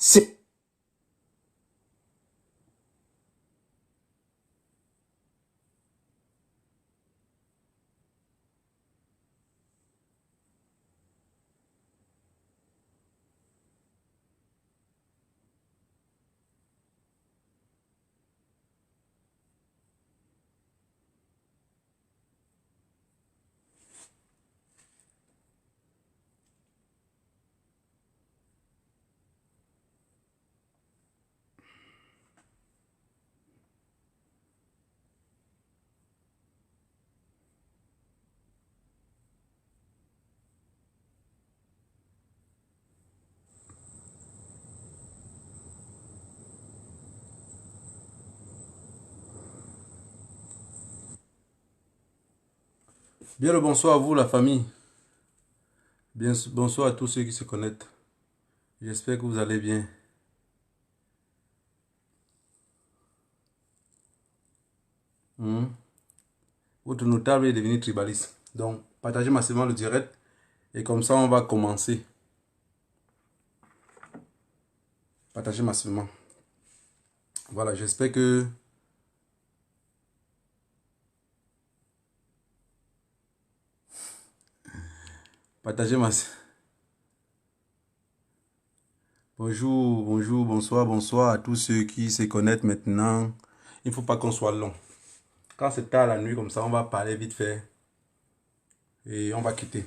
C'est bien le bonsoir à vous la famille. Bien, bonsoir à tous ceux qui se connectent. J'espère que vous allez bien. Votre notable est devenu tribaliste. Donc, partagez massivement le direct. Et comme ça, on va commencer. Partagez massivement. Voilà, j'espère que... Partagez massivement. Bonjour, bonjour, bonsoir, bonsoir à tous ceux qui se connectent maintenant. Il ne faut pas qu'on soit long. Quand c'est tard la nuit, comme ça, on va parler vite fait. Et on va quitter.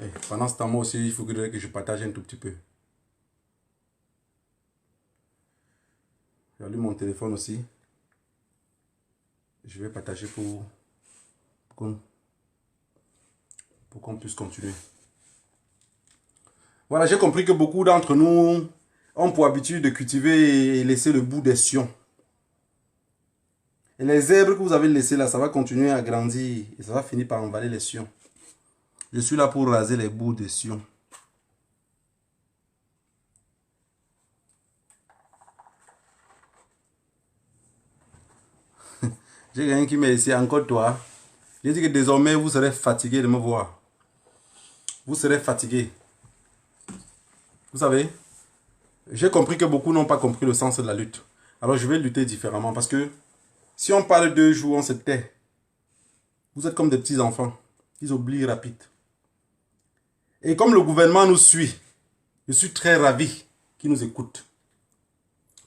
Et pendant ce temps, moi aussi, il faudrait que je partage un tout petit peu. J'allume mon téléphone aussi. Je vais partager pour qu'on puisse continuer. Voilà, j'ai compris que beaucoup d'entre nous ont pour habitude de cultiver et laisser le bout des sions. Et les herbes que vous avez laissées là, ça va continuer à grandir et ça va finir par envaler les sions. Je suis là pour raser les bouts des sions. J'ai quelqu'un qui m'a ici, encore toi. J'ai dit que désormais vous serez fatigué de me voir. Vous serez fatigué. Vous savez, j'ai compris que beaucoup n'ont pas compris le sens de la lutte. Alors je vais lutter différemment parce que si on parle 2 jours, on se tait. Vous êtes comme des petits enfants. Ils oublient rapide. Et comme le gouvernement nous suit, je suis très ravi qu'il nous écoute.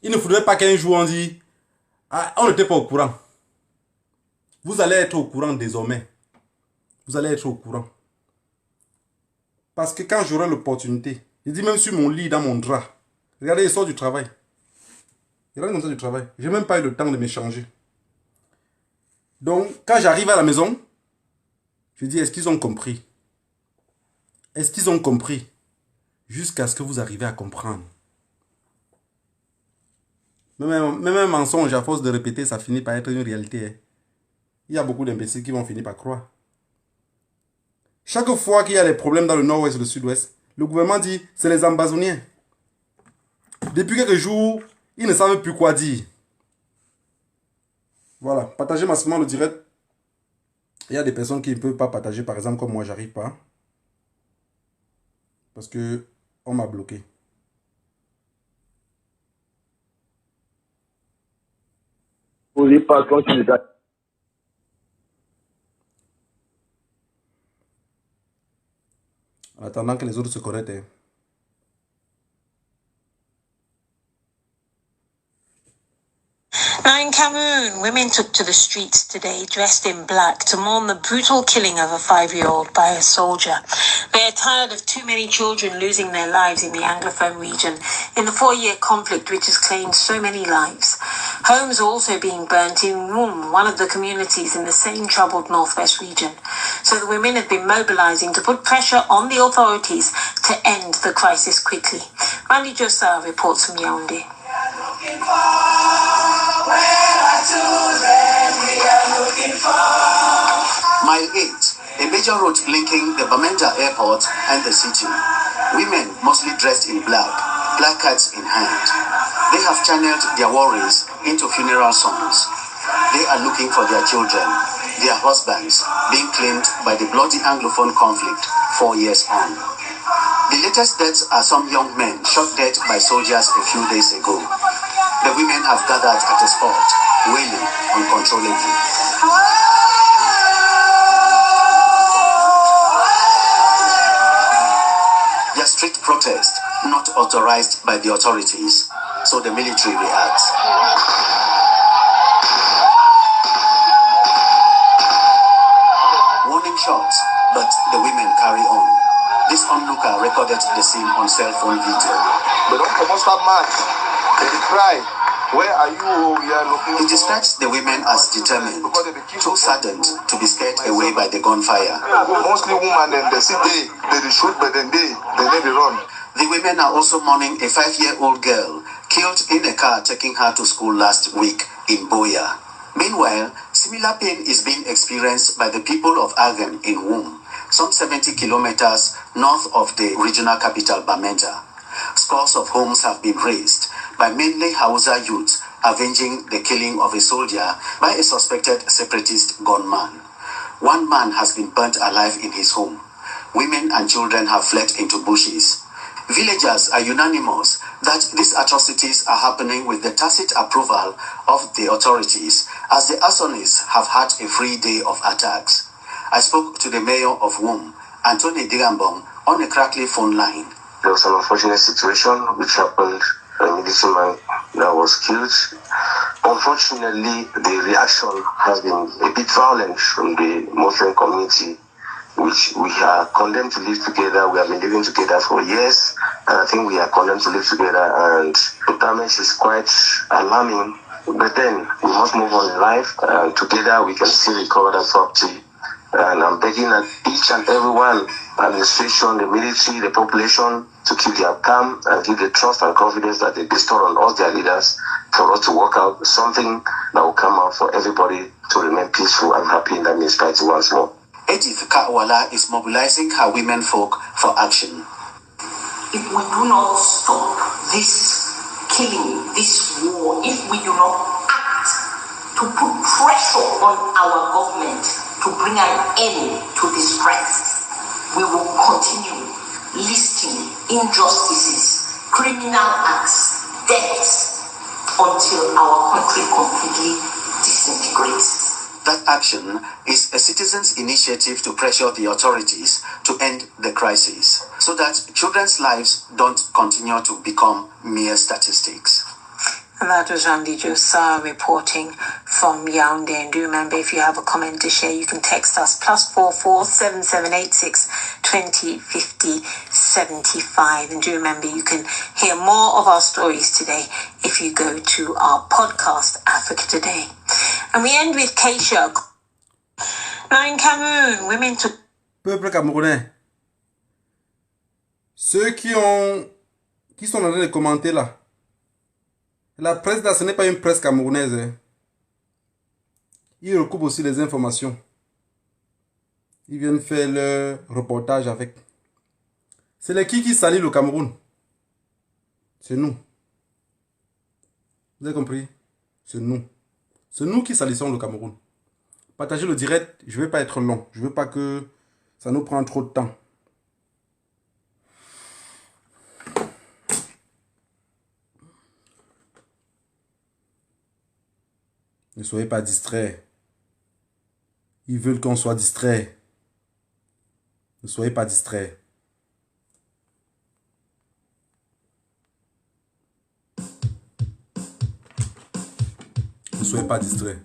Il ne faudrait pas qu'un jour on dise ah, on n'était pas au courant. Vous allez être au courant désormais. Vous allez être au courant. Parce que quand j'aurai l'opportunité, je dis même sur mon lit, dans mon drap, regardez, il sort du travail. Il rentre comme ça du travail. Je n'ai même pas eu le temps de m'échanger. Donc, quand j'arrive à la maison, je dis, est-ce qu'ils ont compris? Est-ce qu'ils ont compris? Jusqu'à ce que vous arrivez à comprendre. Même un mensonge, à force de répéter, ça finit par être une réalité. Hein. Il y a beaucoup d'imbéciles qui vont finir par croire. Chaque fois qu'il y a des problèmes dans le nord-ouest et le sud-ouest, le gouvernement dit, c'est les Ambazoniens. Depuis quelques jours, ils ne savent plus quoi dire. Voilà, partagez massivement le direct. Il y a des personnes qui ne peuvent pas partager, par exemple, comme moi, j'arrive pas. Parce que on m'a bloqué. En attendant que les autres se connectent. Hein. Now in Cameroon, women took to the streets today dressed in black to mourn the brutal killing of a 5-year-old by a soldier. They are tired of too many children losing their lives in the Anglophone region in the 4-year conflict which has claimed so many lives. Homes are also being burnt in Wum, one of the communities in the same troubled northwest region. So the women have been mobilizing to put pressure on the authorities to end the crisis quickly. Randy Josa reports from Yaoundé. Mile 8, a major road linking the Bamenda airport and the city. Women, mostly dressed in black, placards in hand. They have channeled their worries into funeral songs. They are looking for their children, their husbands, being claimed by the bloody Anglophone conflict 4 years on. The latest deaths are some young men shot dead by soldiers a few days ago. The women have gathered at a spot, wailing uncontrollably. Their street protest, not authorized by the authorities, so the military reacts. Warning shots, but the women carry on. This onlooker recorded the scene on cell phone video. They don't come stop match. They cry. Where are you? We are looking. He describes the women as determined, too saddened to be scared away by the gunfire. Mostly women, and they see they shoot, but then they let it run. The women are also mourning a 5-year-old girl killed in a car taking her to school last week in Boya. Meanwhile, similar pain is being experienced by the people of Agen in Wum, some 70 kilometers north of the regional capital Bamenda. Scores of homes have been razed by mainly Hausa youths avenging the killing of a soldier by a suspected separatist gunman. One man has been burnt alive in his home. Women and children have fled into bushes. Villagers are unanimous that these atrocities are happening with the tacit approval of the authorities, as the Asonis have had a free day of attacks. I spoke to the mayor of Wum, Anthony Digambong, on a crackly phone line. There was an unfortunate situation which happened. A military man that was killed. Unfortunately, the reaction has been a bit violent from the Muslim community, which we are condemned to live together. We have been living together for years, and I think we are condemned to live together, and the damage is quite alarming. But then we must move on in life, and together we can still recover that property. And I'm begging at each and everyone, administration, the military, the population, to keep their calm and give the trust and confidence that they bestow on us, their leaders, for us to work out something that will come out for everybody to remain peaceful and happy in that municipality once more. Edith Kawala is mobilizing her women folk for action. If we do not stop this killing, this war, if we do not act to put pressure on our government to bring an end to this crisis, we will continue listing injustices, criminal acts, deaths, until our country completely disintegrates. That action is a citizens' initiative to pressure the authorities to end the crisis, so that children's lives don't continue to become mere statistics. And that was Randy Josa reporting from Yaoundé. And do remember, if you have a comment to share, you can text us +44 7786 20 50 75. And do remember, you can hear more of our stories today if you go to our podcast, Africa Today. And we end with Keisha. Now in Cameroon, women took... Peuple camerounais, ceux qui sont en train de commenter là, la presse là, ce n'est pas une presse camerounaise. Hein. Ils recoupent aussi les informations. Ils viennent faire leur reportage avec. C'est les qui salissent le Cameroun. C'est nous. Vous avez compris? C'est nous. C'est nous qui salissons le Cameroun. Partagez le direct. Je ne vais pas être long. Je ne veux pas que ça nous prenne trop de temps. Ne soyez pas distraits. Ils veulent qu'on soit distrait. Ne soyez pas distraits. Ne soyez pas distraits.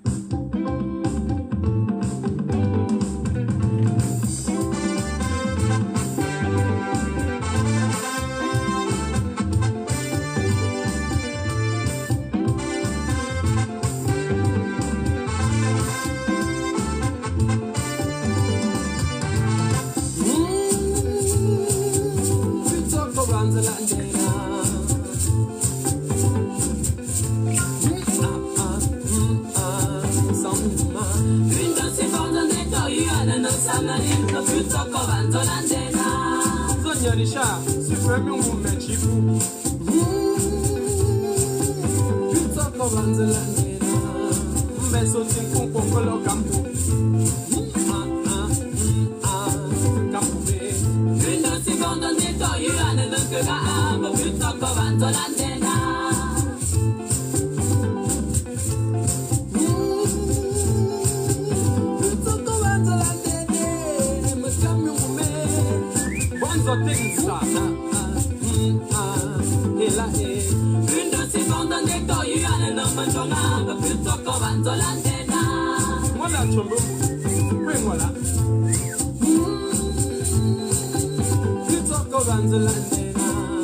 Une seconde nettoyée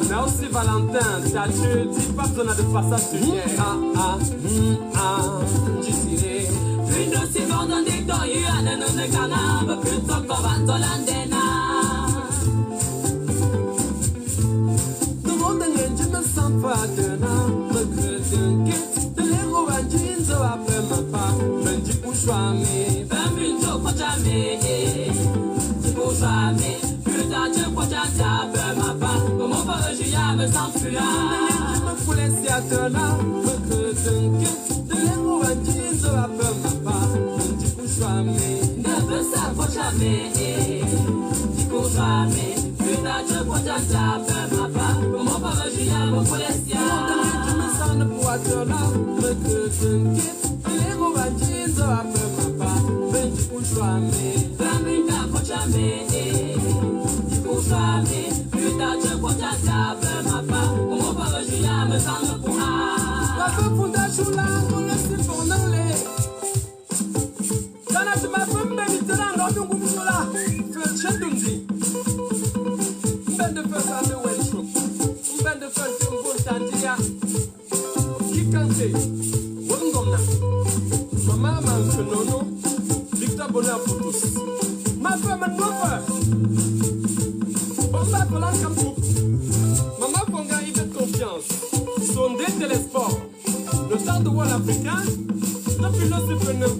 Merci Valentin, statue, dis pas qu'on a de passage sur Jisire. Une de ces bandes de doyu, à ne nous canard, plutôt qu'on va dans l'andena. The monde engine me sent pas de na, me creusent kit, de l'héros à jeans, à peu ma part, ben du coup choisir, ben plutôt pas jamais, du coup choisir. Me sens plus me laisser à ton âme, me que de l'héros à jeans, à peu ma part, du coup jamais, ne veux savoir jamais, du coup jamais, plus tard je vois ta peu ma part, comment pas me laisser à me sens ne pourra ton âme, me que de l'héros à jeans, à peu ma part, du coup jamais, plus tard jamais, du coup jamais. Je vois ta table, ma part, comment pas je me sens le pouvoir. La femme fondation là, on laisse pour nous les. Dans la ma femme, mais tu l'as dans ton groupe là. Tu es chez Dundi. Ben de faire ça de Welshrook. Ben de faire un bon tantia. Qui canté? Wongona. Maman mange nono. Victor Bonheur pour tous. Ma femme est noire. Maman Ponga y fait confiance. Sondé Télésport. Le temps de voir l'Africain. Depuis le surprenant.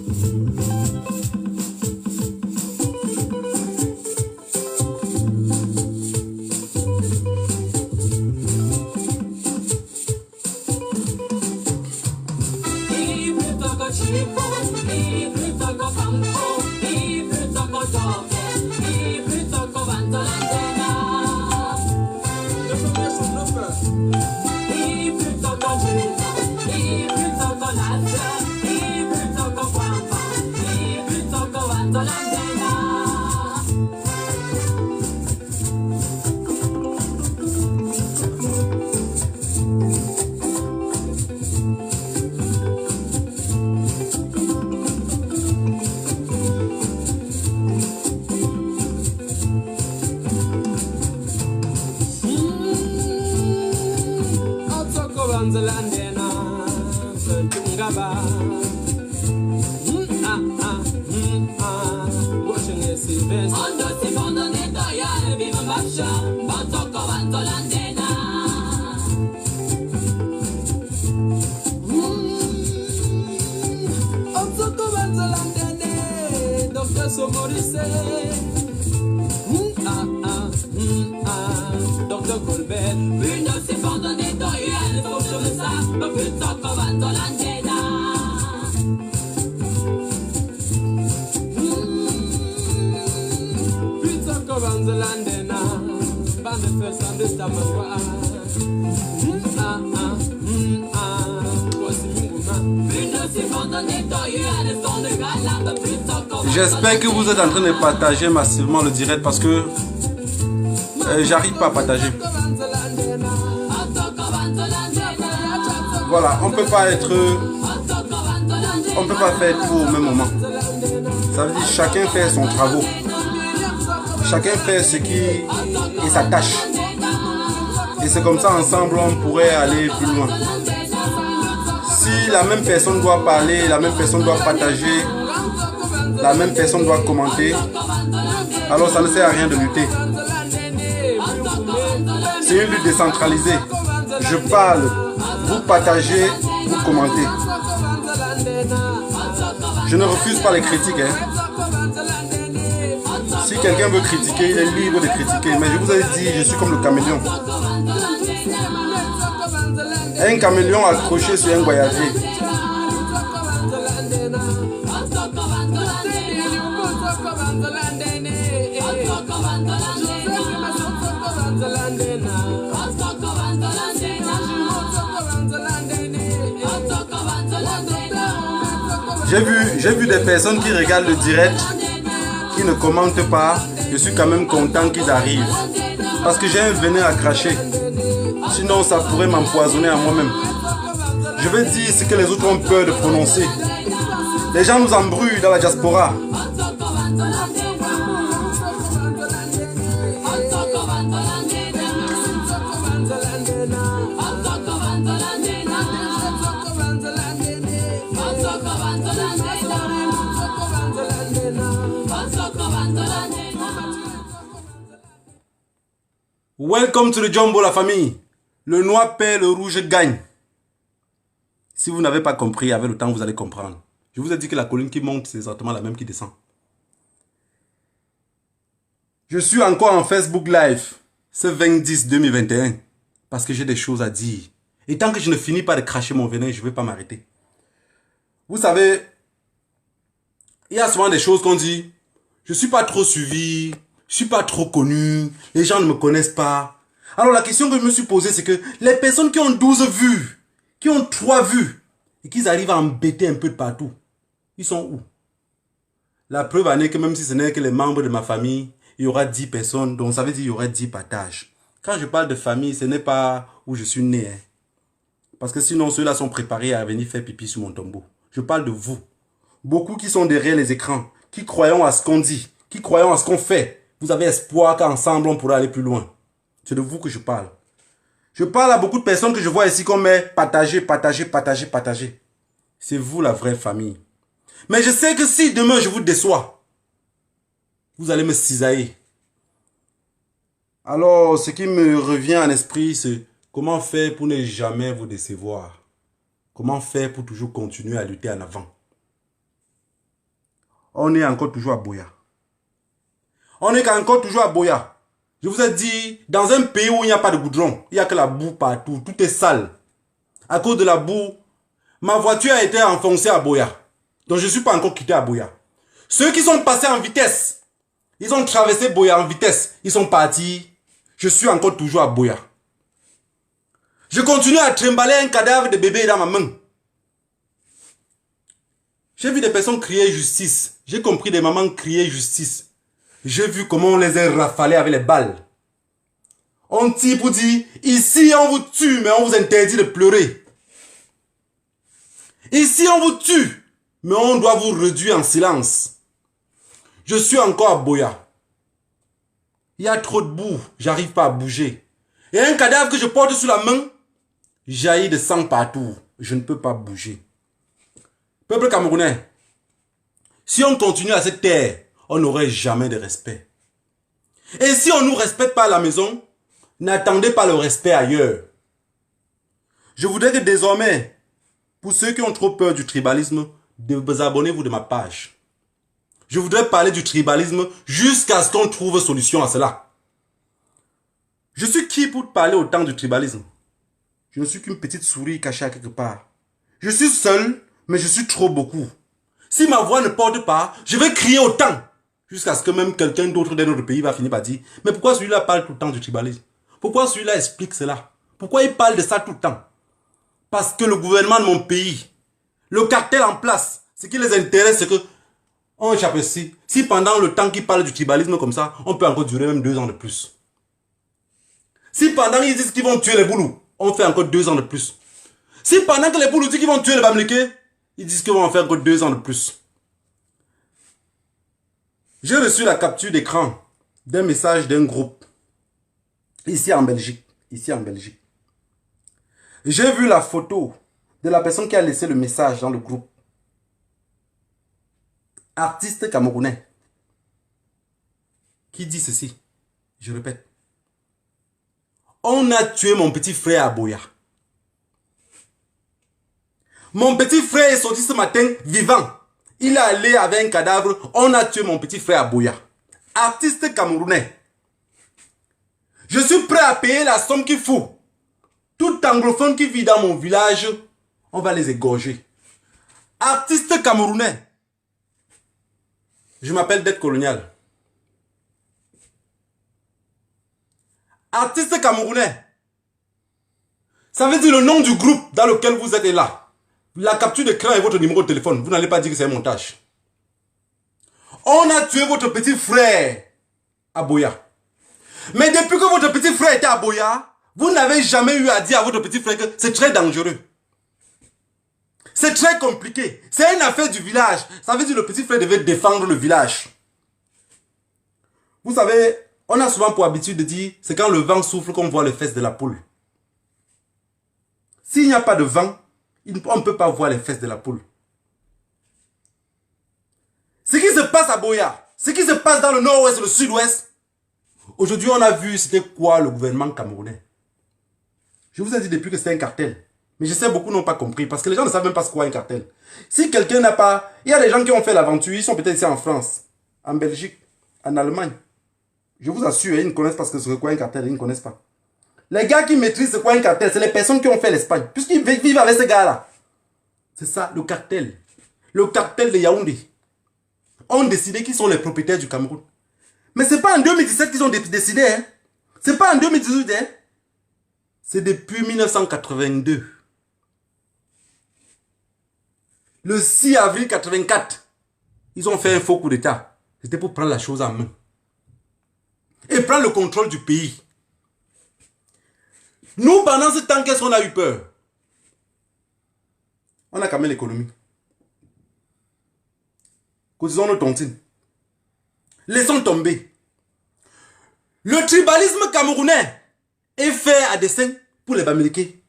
Dr. Colbert, une de ces bandes de nettoyeurs, faut que je me sache, putain, qu'on va dans l'antenne. Putain, qu'on va dans l'antenne, bande de personnes de Tamagua. J'espère que vous êtes en train de partager massivement le direct parce que j'arrive pas à partager. Voilà, on peut pas faire tout au même moment. Ça veut dire chacun fait son travail. Chacun fait ce qui est sa tâche. Et c'est comme ça ensemble on pourrait aller plus loin. Si la même personne doit parler, la même personne doit partager, la même personne doit commenter, alors ça ne sert à rien de lutter. C'est une lutte décentralisée. Je parle, vous partagez, vous commentez. Je ne refuse pas les critiques. Si quelqu'un veut critiquer, il est libre de critiquer. Mais je vous ai dit, je suis comme le caméléon. Un caméléon accroché sur un voyageur. Landena. J'ai vu des personnes qui regardent le direct, qui ne commentent pas. Je suis quand même content qu'ils arrivent. Parce que j'ai un venin à cracher. Sinon, ça pourrait m'empoisonner à moi-même. Je vais dire ce que les autres ont peur de prononcer. Les gens nous embrouillent dans la diaspora. Welcome to the Jumbo, la famille. Le noir perd, le rouge gagne. Si vous n'avez pas compris, avec le temps, vous allez comprendre. Je vous ai dit que la colline qui monte, c'est exactement la même qui descend. Je suis encore en Facebook Live, ce 20-10-2021, parce que j'ai des choses à dire. Et tant que je ne finis pas de cracher mon venin, je ne vais pas m'arrêter. Vous savez, il y a souvent des choses qu'on dit, je ne suis pas trop suivi, je ne suis pas trop connu, les gens ne me connaissent pas. Alors la question que je me suis posée, c'est que les personnes qui ont 12 vues, qui ont 3 vues, et qui arrivent à embêter un peu de partout, ils sont où? La preuve en est que même si ce n'est que les membres de ma famille, il y aura 10 personnes, donc ça veut dire qu'il y aura 10 partages. Quand je parle de famille, ce n'est pas où je suis né. Hein. Parce que sinon, ceux-là sont préparés à venir faire pipi sur mon tombeau. Je parle de vous. Beaucoup qui sont derrière les écrans, qui croyons à ce qu'on dit, qui croyons à ce qu'on fait. Vous avez espoir qu'ensemble, on pourra aller plus loin. C'est de vous que je parle. Je parle à beaucoup de personnes que je vois ici qu'on met partager, partager, partager, partager. C'est vous la vraie famille. Mais je sais que si demain je vous déçois, vous allez me cisailler. Alors, ce qui me revient en esprit, c'est comment faire pour ne jamais vous décevoir. Comment faire pour toujours continuer à lutter en avant. On est encore toujours à Boya. On est encore toujours à Boya. Je vous ai dit, dans un pays où il n'y a pas de goudron, il n'y a que la boue partout, tout est sale. À cause de la boue, ma voiture a été enfoncée à Boya. Donc je ne suis pas encore quitté à Boya. Ceux qui sont passés en vitesse, ils ont traversé Boya en vitesse, ils sont partis. Je suis encore toujours à Boya. Je continue à trimballer un cadavre de bébé dans ma main. J'ai vu des personnes crier justice. J'ai compris des mamans crier justice. J'ai vu comment on les a rafalés avec les balles. On tire pour dire, ici on vous tue, mais on vous interdit de pleurer. Ici on vous tue, mais on doit vous réduire en silence. Je suis encore à Boya. Il y a trop de boue, j'arrive pas à bouger. Et un cadavre que je porte sous la main, jaillit de sang partout. Je ne peux pas bouger. Peuple camerounais, si on continue à cette terre, on n'aurait jamais de respect. Et si on ne nous respecte pas à la maison, n'attendez pas le respect ailleurs. Je voudrais que désormais, pour ceux qui ont trop peur du tribalisme, désabonnez-vous de ma page. Je voudrais parler du tribalisme jusqu'à ce qu'on trouve solution à cela. Je suis qui pour parler autant du tribalisme? Je ne suis qu'une petite souris cachée à quelque part. Je suis seul, mais je suis trop beaucoup. Si ma voix ne porte pas, je vais crier autant. Jusqu'à ce que même quelqu'un d'autre de notre pays va finir par dire, mais pourquoi celui-là parle tout le temps du tribalisme? Pourquoi celui-là explique cela? Pourquoi il parle de ça tout le temps? Parce que le gouvernement de mon pays, le cartel en place, ce qui les intéresse, c'est que, on échappe ici. Si pendant le temps qu'ils parlent du tribalisme comme ça, on peut encore durer même 2 ans de plus. Si pendant ils disent qu'ils vont tuer les boulous, on fait encore 2 ans de plus. Si pendant que les boulous disent qu'ils vont tuer les bamlékés, ils disent qu'ils vont en faire encore 2 ans de plus. J'ai reçu la capture d'écran d'un message d'un groupe ici en Belgique. J'ai vu la photo de la personne qui a laissé le message dans le groupe. Artiste camerounais qui dit ceci. Je répète. On a tué mon petit frère à Boya. Mon petit frère est sorti ce matin vivant. Il est allé avec un cadavre. On a tué mon petit frère à Boya. Artiste camerounais. Je suis prêt à payer la somme qu'il faut. Tout anglophone qui vit dans mon village, on va les égorger. Artiste camerounais. Je m'appelle Dette Colonial. Artiste camerounais. Ça veut dire le nom du groupe dans lequel vous êtes là. La capture d'écran et votre numéro de téléphone. Vous n'allez pas dire que c'est un montage. On a tué votre petit frère à Boya. Mais depuis que votre petit frère était à Boya, vous n'avez jamais eu à dire à votre petit frère que c'est très dangereux. C'est très compliqué. C'est une affaire du village. Ça veut dire que le petit frère devait défendre le village. Vous savez, on a souvent pour habitude de dire c'est quand le vent souffle qu'on voit les fesses de la poule. S'il n'y a pas de vent, on ne peut pas voir les fesses de la poule. Ce qui se passe à Boya, ce qui se passe dans le nord-ouest et le sud-ouest, aujourd'hui on a vu c'était quoi le gouvernement camerounais. Je vous ai dit depuis que c'était un cartel. Mais je sais beaucoup n'ont pas compris parce que les gens ne savent même pas ce qu'est un cartel. Si quelqu'un n'a pas... Il y a des gens qui ont fait l'aventure, ils sont peut-être ici en France, en Belgique, en Allemagne. Je vous assure, ils ne connaissent pas ce que c'est quoi un cartel, ils ne connaissent pas. Les gars qui maîtrisent ce qu'est un cartel, c'est les personnes qui ont fait l'Espagne. Puisqu'ils vivent avec ces gars-là. C'est ça, le cartel. Le cartel de Yaoundé. Ont décidé qu'ils sont les propriétaires du Cameroun. Mais ce n'est pas en 2017 qu'ils ont décidé. Hein. Ce n'est pas en 2018. Hein. C'est depuis 1982. Le 6 avril 1984, ils ont fait un faux coup d'État. C'était pour prendre la chose en main. Et prendre le contrôle du pays. Nous, pendant ce temps, qu'est-ce qu'on a eu peur? On a calmé l'économie. Cotisons nos tontines. Laissons tomber. Le tribalisme camerounais est fait à dessein pour les Bamileke.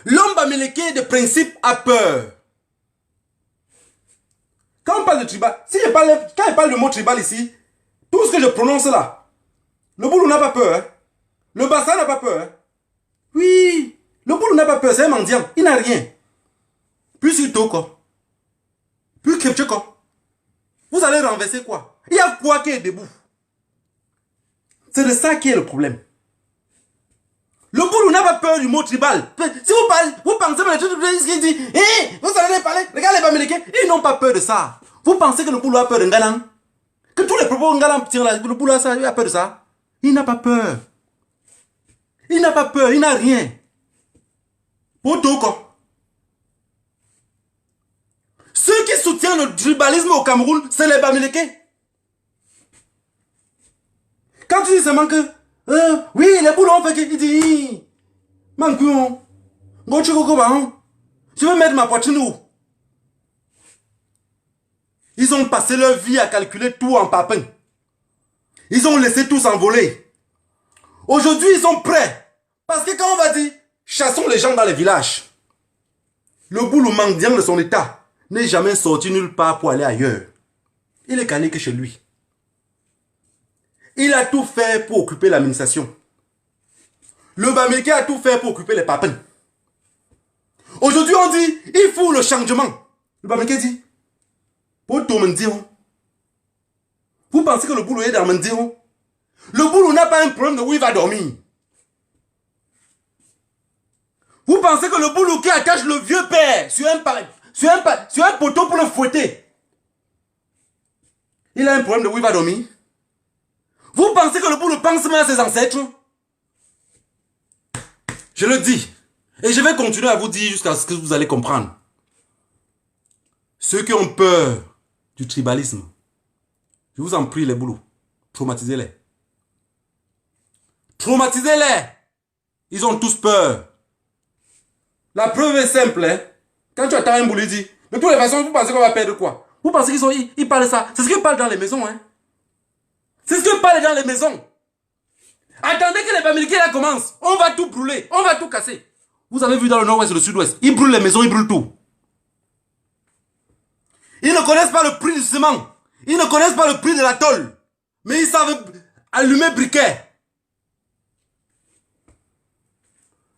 L'homme Bamileke de principe a peur. Quand on parle de tribal, quand je parle le mot tribal ici, tout ce que je prononce là, le boulot n'a pas peur. Hein? Le bassin n'a pas peur. Hein? Oui, le boulot n'a pas peur, c'est un mendiant, il n'a rien. Puis sur Toko, puis Kepcheko, vous allez renverser quoi? Il y a quoi qui est debout? C'est de ça qui est le problème. Le boulot n'a pas peur du mot tribal. Si vous parlez, vous pensez que ce qu'il dit, vous allez parler, regardez les Bamileke, ils n'ont pas peur de ça. Vous pensez que le boulot a peur de Ngalan? Que tous les propos Ngalan tirent là, le boulot a peur de ça? Il n'a pas peur. Il n'a pas peur, il n'a rien. Pour tout quoi. Ceux qui soutiennent le tribalisme au Cameroun, c'est les Bamileke. Quand tu dis seulement que, oui, les boulons ont fait qu'il dit, Mankuon, je veux mettre ma poitrine où? Ils ont passé leur vie à calculer tout en papin. Ils ont laissé tout s'envoler. Aujourd'hui, ils sont prêts. Parce que quand on va dire, chassons les gens dans les villages, le boulot mendiant de son état n'est jamais sorti nulle part pour aller ailleurs. Il est calé que chez lui. Il a tout fait pour occuper l'administration. Le Bamileke a tout fait pour occuper les papins. Aujourd'hui, on dit, il faut le changement. Le Bamileke dit, pour tout mendiron. Vous pensez que le boulot est dans le mendiron? Le boulot n'a pas un problème de où il va dormir. Vous pensez que le boulot qui attache le vieux père sur un poteau pour le fouetter, il a un problème de où il va dormir? Vous pensez que le boulot pense même à ses ancêtres? Je le dis. Et je vais continuer à vous dire jusqu'à ce que vous allez comprendre. Ceux qui ont peur du tribalisme, je vous en prie les boulots, traumatisez-les. Traumatisez-les. Ils ont tous peur. La preuve est simple. Hein? Quand tu attends un boulot, il dit, de toutes les façons, vous pensez qu'on va perdre quoi? Vous pensez qu'ils parlent de ça? C'est ce qu'ils parlent dans les maisons. Hein? C'est ce qu'ils parlent dans les maisons. Attendez que les Bamileke là commencent. On va tout brûler. On va tout casser. Vous avez vu dans le nord-ouest et le sud-ouest. Ils brûlent les maisons, ils brûlent tout. Ils ne connaissent pas le prix du ciment. Ils ne connaissent pas le prix de la tôle. Mais ils savent allumer briquet.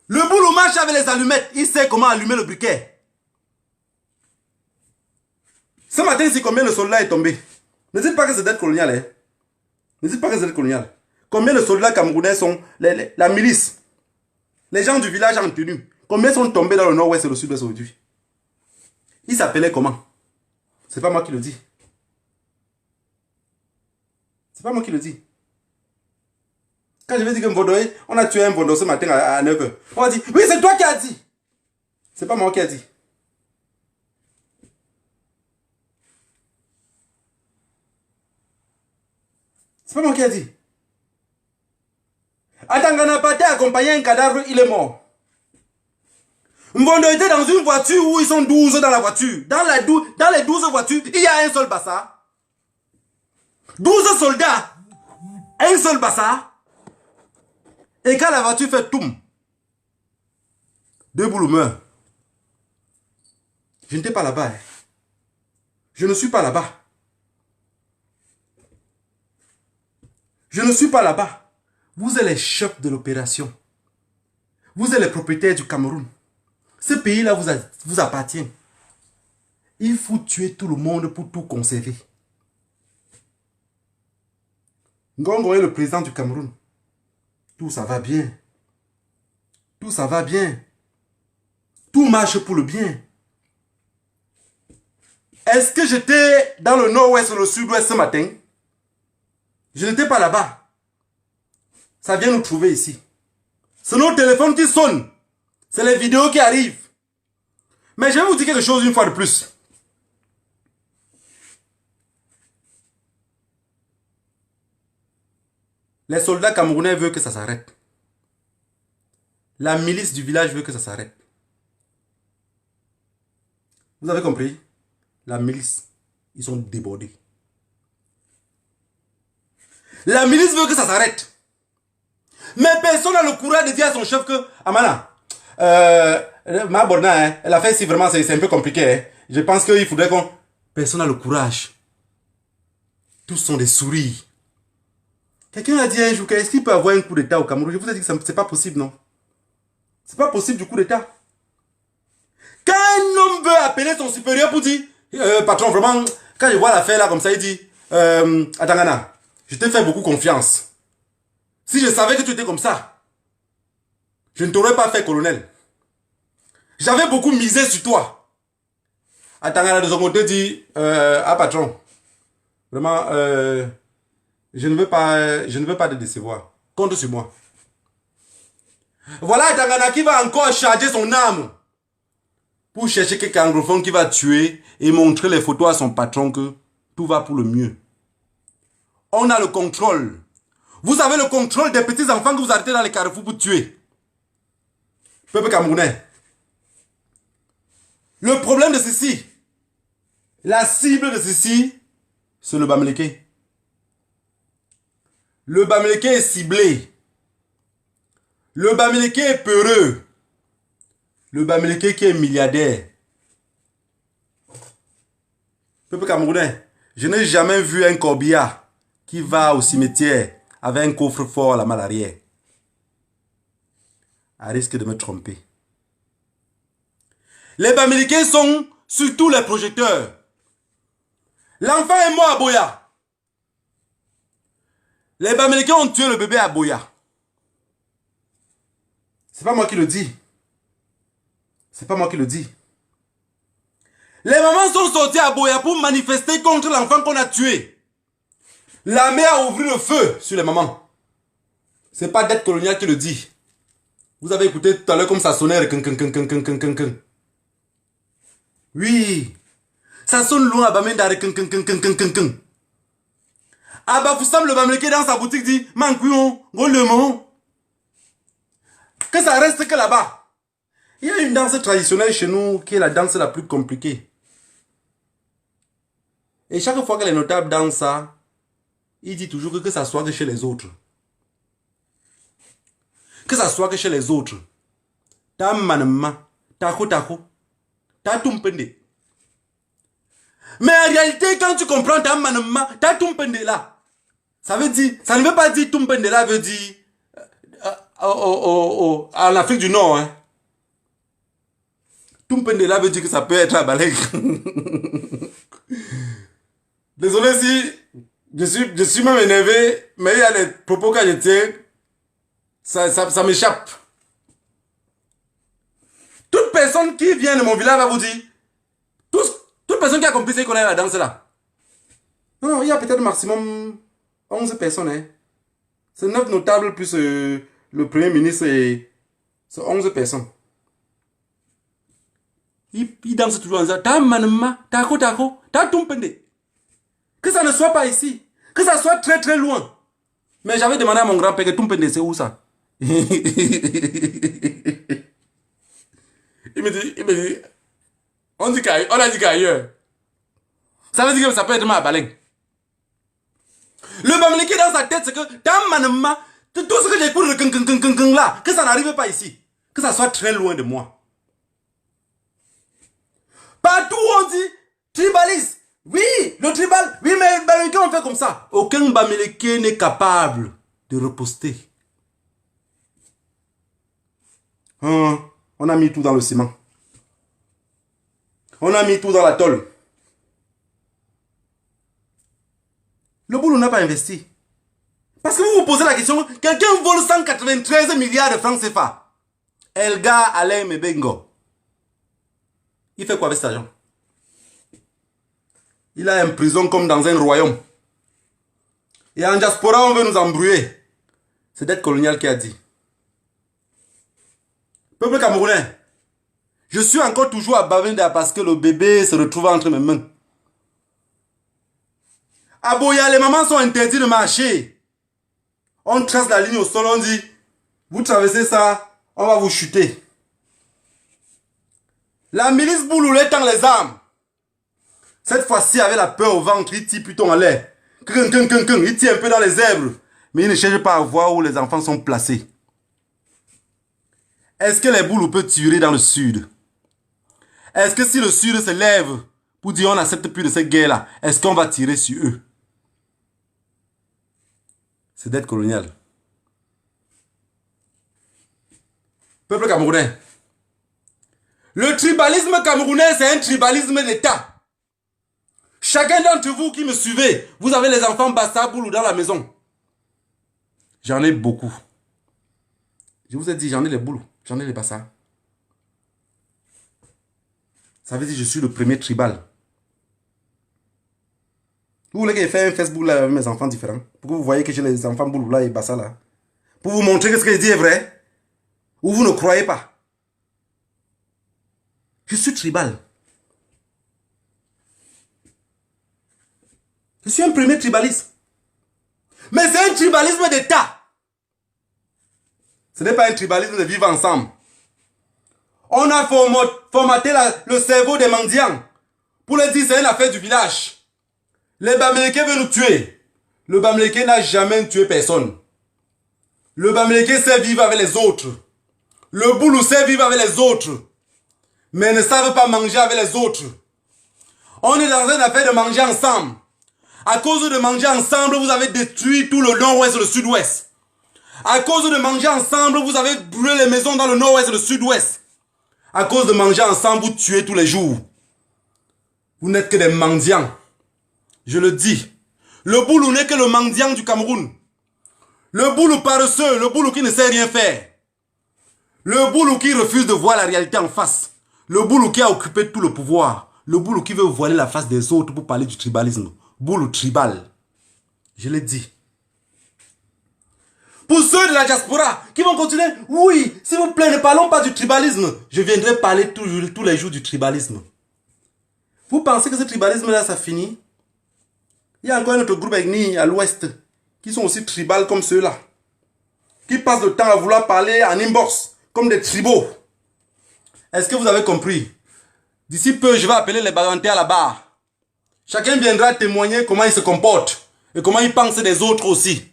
Le boulot marche avec les allumettes. Il sait comment allumer le briquet. Ce matin, ici, combien de soldats est tombé? Ne dites pas que c'est dette coloniale. Hein? Ne dites pas que c'est dette coloniale. Combien de soldats camerounais sont la milice? Les gens du village en tenue. Combien sont tombés dans le nord-ouest et le sud-ouest aujourd'hui? Ils s'appelaient comment? C'est pas moi qui le dis. C'est pas moi qui le dis. Quand je vais dire que Mvodoé, on a tué un Mvodo ce matin à 9h. On va dire, oui, c'est toi qui as dit. C'est pas moi qui a dit. C'est pas moi qui a dit. Atangana Paté a accompagné un cadavre, il est mort. Mbondo était dans une voiture où ils sont 12 dans la voiture. Dans les 12 voitures, il y a un seul bassa. 12 soldats. Un seul bassa. Et quand la voiture fait toum, 2 boules meurent. Je n'étais pas là-bas. Hein. Je ne suis pas là-bas. Je ne suis pas là-bas. Vous êtes les chefs de l'opération. Vous êtes les propriétaires du Cameroun. Ce pays-là vous appartient. Il faut tuer tout le monde pour tout conserver. Ngongo est le président du Cameroun. Tout ça va bien. Tout ça va bien. Tout marche pour le bien. Est-ce que j'étais dans le nord-ouest ou le sud-ouest ce matin? Je n'étais pas là-bas. Ça vient nous trouver ici. C'est nos téléphones qui sonnent. C'est les vidéos qui arrivent. Mais je vais vous dire quelque chose une fois de plus. Les soldats camerounais veulent que ça s'arrête. La milice du village veut que ça s'arrête. Vous avez compris? La milice, ils sont débordés. La milice veut que ça s'arrête. Mais personne n'a le courage de dire à son chef que Amana, ma borna, hein, elle a fait si vraiment c'est un peu compliqué. Hein. Je pense qu'il faudrait qu'on... Personne n'a le courage. Tous sont des souris. Quelqu'un a dit un jour, est-ce qu'il peut avoir un coup d'état au Cameroun? Je vous ai dit que c'est pas possible, non? C'est pas possible du coup d'état. Quand un homme veut appeler son supérieur pour dire, patron, vraiment, quand je vois l'affaire là comme ça, il dit, Atangana, je t'ai fait beaucoup confiance. Si je savais que tu étais comme ça, je ne t'aurais pas fait colonel. J'avais beaucoup misé sur toi. Atangana de son côté dit, patron, vraiment, je ne veux pas te décevoir. Compte sur moi. Voilà Atangana qui va encore charger son âme pour chercher quelqu'un anglophone qui va tuer et montrer les photos à son patron que tout va pour le mieux. On a le contrôle. Vous avez le contrôle des petits enfants que vous arrêtez dans les carrefours pour tuer. Peuple camerounais. Le problème de ceci, la cible de ceci, c'est le Bamileke. Le Bamileke est ciblé. Le Bamileke est peureux. Le Bamileke qui est milliardaire. Peuple camerounais, je n'ai jamais vu un corbillard qui va au cimetière avec un coffre-fort à la main arrière. À risque de me tromper. Les Bamileke sont sur tous les projecteurs. L'enfant est mort à Boya. Les Bamileke ont tué le bébé à Boya. C'est pas moi qui le dis. C'est pas moi qui le dis. Les mamans sont sorties à Boya pour manifester contre l'enfant qu'on a tué. L'armée a ouvert le feu sur les mamans. C'est pas dette coloniale qui le dit. Vous avez écouté tout à l'heure comme ça sonnait. Oui. Ça sonne loin à Bamenda. À Bafoussam, le Bamileke dans sa boutique dit Mankuyon, Golemon. Que ça reste que là-bas. Il y a une danse traditionnelle chez nous qui est la danse la plus compliquée. Et chaque fois que les notables dansent ça, il dit toujours que ça soit que chez les autres. Que ça soit que chez les autres. Ta manama, ta kotako, ta tumpende. Mais en réalité, quand tu comprends ta manama, ta tumpende là, ça veut dire, ça ne veut pas dire tumpende là, veut dire en Afrique du Nord. Hein. Tumpende là veut dire que ça peut être à Balek. Désolé si je suis même énervé, mais il y a les propos que je tiens, ça m'échappe. Toute personne qui vient de mon village va vous dire, toute personne qui a compris c'est qu'on est la danse là. Non, il y a peut-être maximum 11 personnes. Hein. C'est 9 notables plus le premier ministre et c'est 11 personnes. il danse toujours en disant, ta manama, tako, ta tumpende. Que ça ne soit pas ici. Que ça soit très très loin. Mais j'avais demandé à mon grand-père que tumpende, c'est où ça? Il me dit, on a dit qu'ailleurs. Ça veut dire que ça peut être ma baleine. Le bamileke dans sa tête, c'est que dans manama, tout ce que j'écoute de là, que ça n'arrive pas ici. Que ça soit très loin de moi. Partout on dit tribalisme. Oui, le tribal. Oui, mais le bamileke on fait comme ça. Aucun bamileke n'est capable de reposter. On a mis tout dans le ciment. On a mis tout dans la tôle. Le boulot n'a pas investi. Parce que vous vous posez la question, quelqu'un vole 193 milliards de francs CFA. Elgar Alain Mebengo. Il fait quoi avec cet argent? Il a une prison comme dans un royaume. Et en diaspora, on veut nous embrouiller. C'est Dette Coloniale qui a dit. Peuple camerounais, je suis encore toujours à Bavenda parce que le bébé se retrouve entre mes mains. À Boya, les mamans sont interdites de marcher. On trace la ligne au sol, on dit, vous traversez ça, on va vous chuter. La milice Bouloulé tend les armes. Cette fois-ci, avec la peur au ventre, il tire plutôt en l'air. Il tire un peu dans les zèbres. Mais il ne cherche pas à voir où les enfants sont placés. Est-ce que les Boulous peuvent tirer dans le sud? Est-ce que si le sud se lève pour dire on n'accepte plus de cette guerre-là, est-ce qu'on va tirer sur eux? C'est Dette Coloniale. Peuple camerounais. Le tribalisme camerounais, c'est un tribalisme d'État. Chacun d'entre vous qui me suivez, vous avez les enfants Bassa Boulou dans la maison. J'en ai beaucoup. Je vous ai dit, j'en ai les Boulous, j'en ai les Bassa. Ça veut dire que je suis le premier tribal. Vous voulez que je fasse un Facebook là avec mes enfants différents? Pour que vous voyez que j'ai les enfants Boulou là et Bassa là. Pour vous montrer que ce que je dis est vrai. Ou vous ne croyez pas. Je suis tribal. Je suis un premier tribaliste. Mais c'est un tribalisme d'État. Ce n'est pas un tribalisme de vivre ensemble. On a formaté le cerveau des mendiants pour leur dire c'est une affaire du village. Les Bamileke veulent nous tuer. Le Bamileke n'a jamais tué personne. Le Bamileke sait vivre avec les autres. Le Boulou sait vivre avec les autres. Mais ne savent pas manger avec les autres. On est dans une affaire de manger ensemble. À cause de manger ensemble, vous avez détruit tout le nord-ouest et le sud-ouest. À cause de manger ensemble, vous avez brûlé les maisons dans le nord-ouest et le sud-ouest. À cause de manger ensemble, vous tuez tous les jours. Vous n'êtes que des mendiants. Je le dis. Le Boulou n'est que le mendiant du Cameroun. Le Boulou paresseux, le Boulou qui ne sait rien faire. Le Boulou qui refuse de voir la réalité en face. Le Boulou qui a occupé tout le pouvoir. Le Boulou qui veut voiler la face des autres pour parler du tribalisme. Boulou tribal. Je l'ai dit. Pour ceux de la diaspora qui vont continuer, oui, s'il vous plaît, ne parlons pas du tribalisme. Je viendrai parler tous les jours du tribalisme. Vous pensez que ce tribalisme-là, ça finit? Il y a encore un autre groupe ethnique à l'ouest qui sont aussi tribales comme ceux-là. Qui passent le temps à vouloir parler en inbox, comme des tribaux. Est-ce que vous avez compris? D'ici peu, je vais appeler les barantais à la barre. Chacun viendra témoigner comment il se comporte et comment il pense des autres aussi.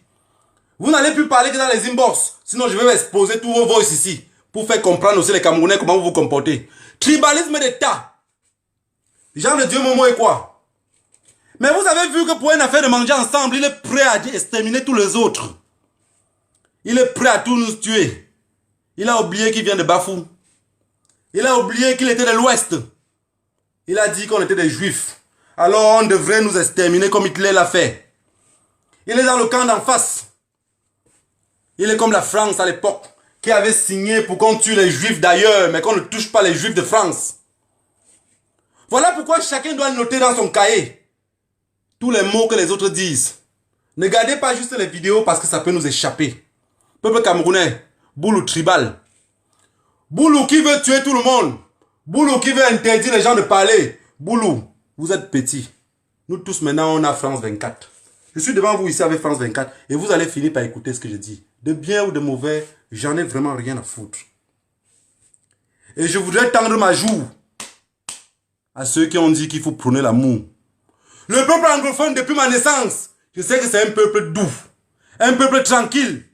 Vous n'allez plus parler que dans les inbox. Sinon, je vais exposer tous vos voix ici pour faire comprendre aussi les Camerounais comment vous vous comportez. Tribalisme d'État. Jean de Dieu, Momo et quoi? Mais vous avez vu que pour une affaire de manger ensemble, il est prêt à exterminer tous les autres. Il est prêt à tous nous tuer. Il a oublié qu'il vient de Bafou. Il a oublié qu'il était de l'Ouest. Il a dit qu'on était des Juifs. Alors on devrait nous exterminer comme Hitler l'a fait. Il est dans le camp d'en face. Il est comme la France à l'époque, qui avait signé pour qu'on tue les Juifs d'ailleurs, mais qu'on ne touche pas les Juifs de France. Voilà pourquoi chacun doit noter dans son cahier tous les mots que les autres disent. Ne gardez pas juste les vidéos parce que ça peut nous échapper. Peuple camerounais, Boulou tribal. Boulou qui veut tuer tout le monde. Boulou qui veut interdire les gens de parler. Boulou, vous êtes petit. Nous tous maintenant, on a France 24. Je suis devant vous ici avec France 24 et vous allez finir par écouter ce que je dis. De bien ou de mauvais, j'en ai vraiment rien à foutre. Et je voudrais tendre ma joue à ceux qui ont dit qu'il faut prôner l'amour. Le peuple anglophone, depuis ma naissance, je sais que c'est un peuple doux, un peuple tranquille.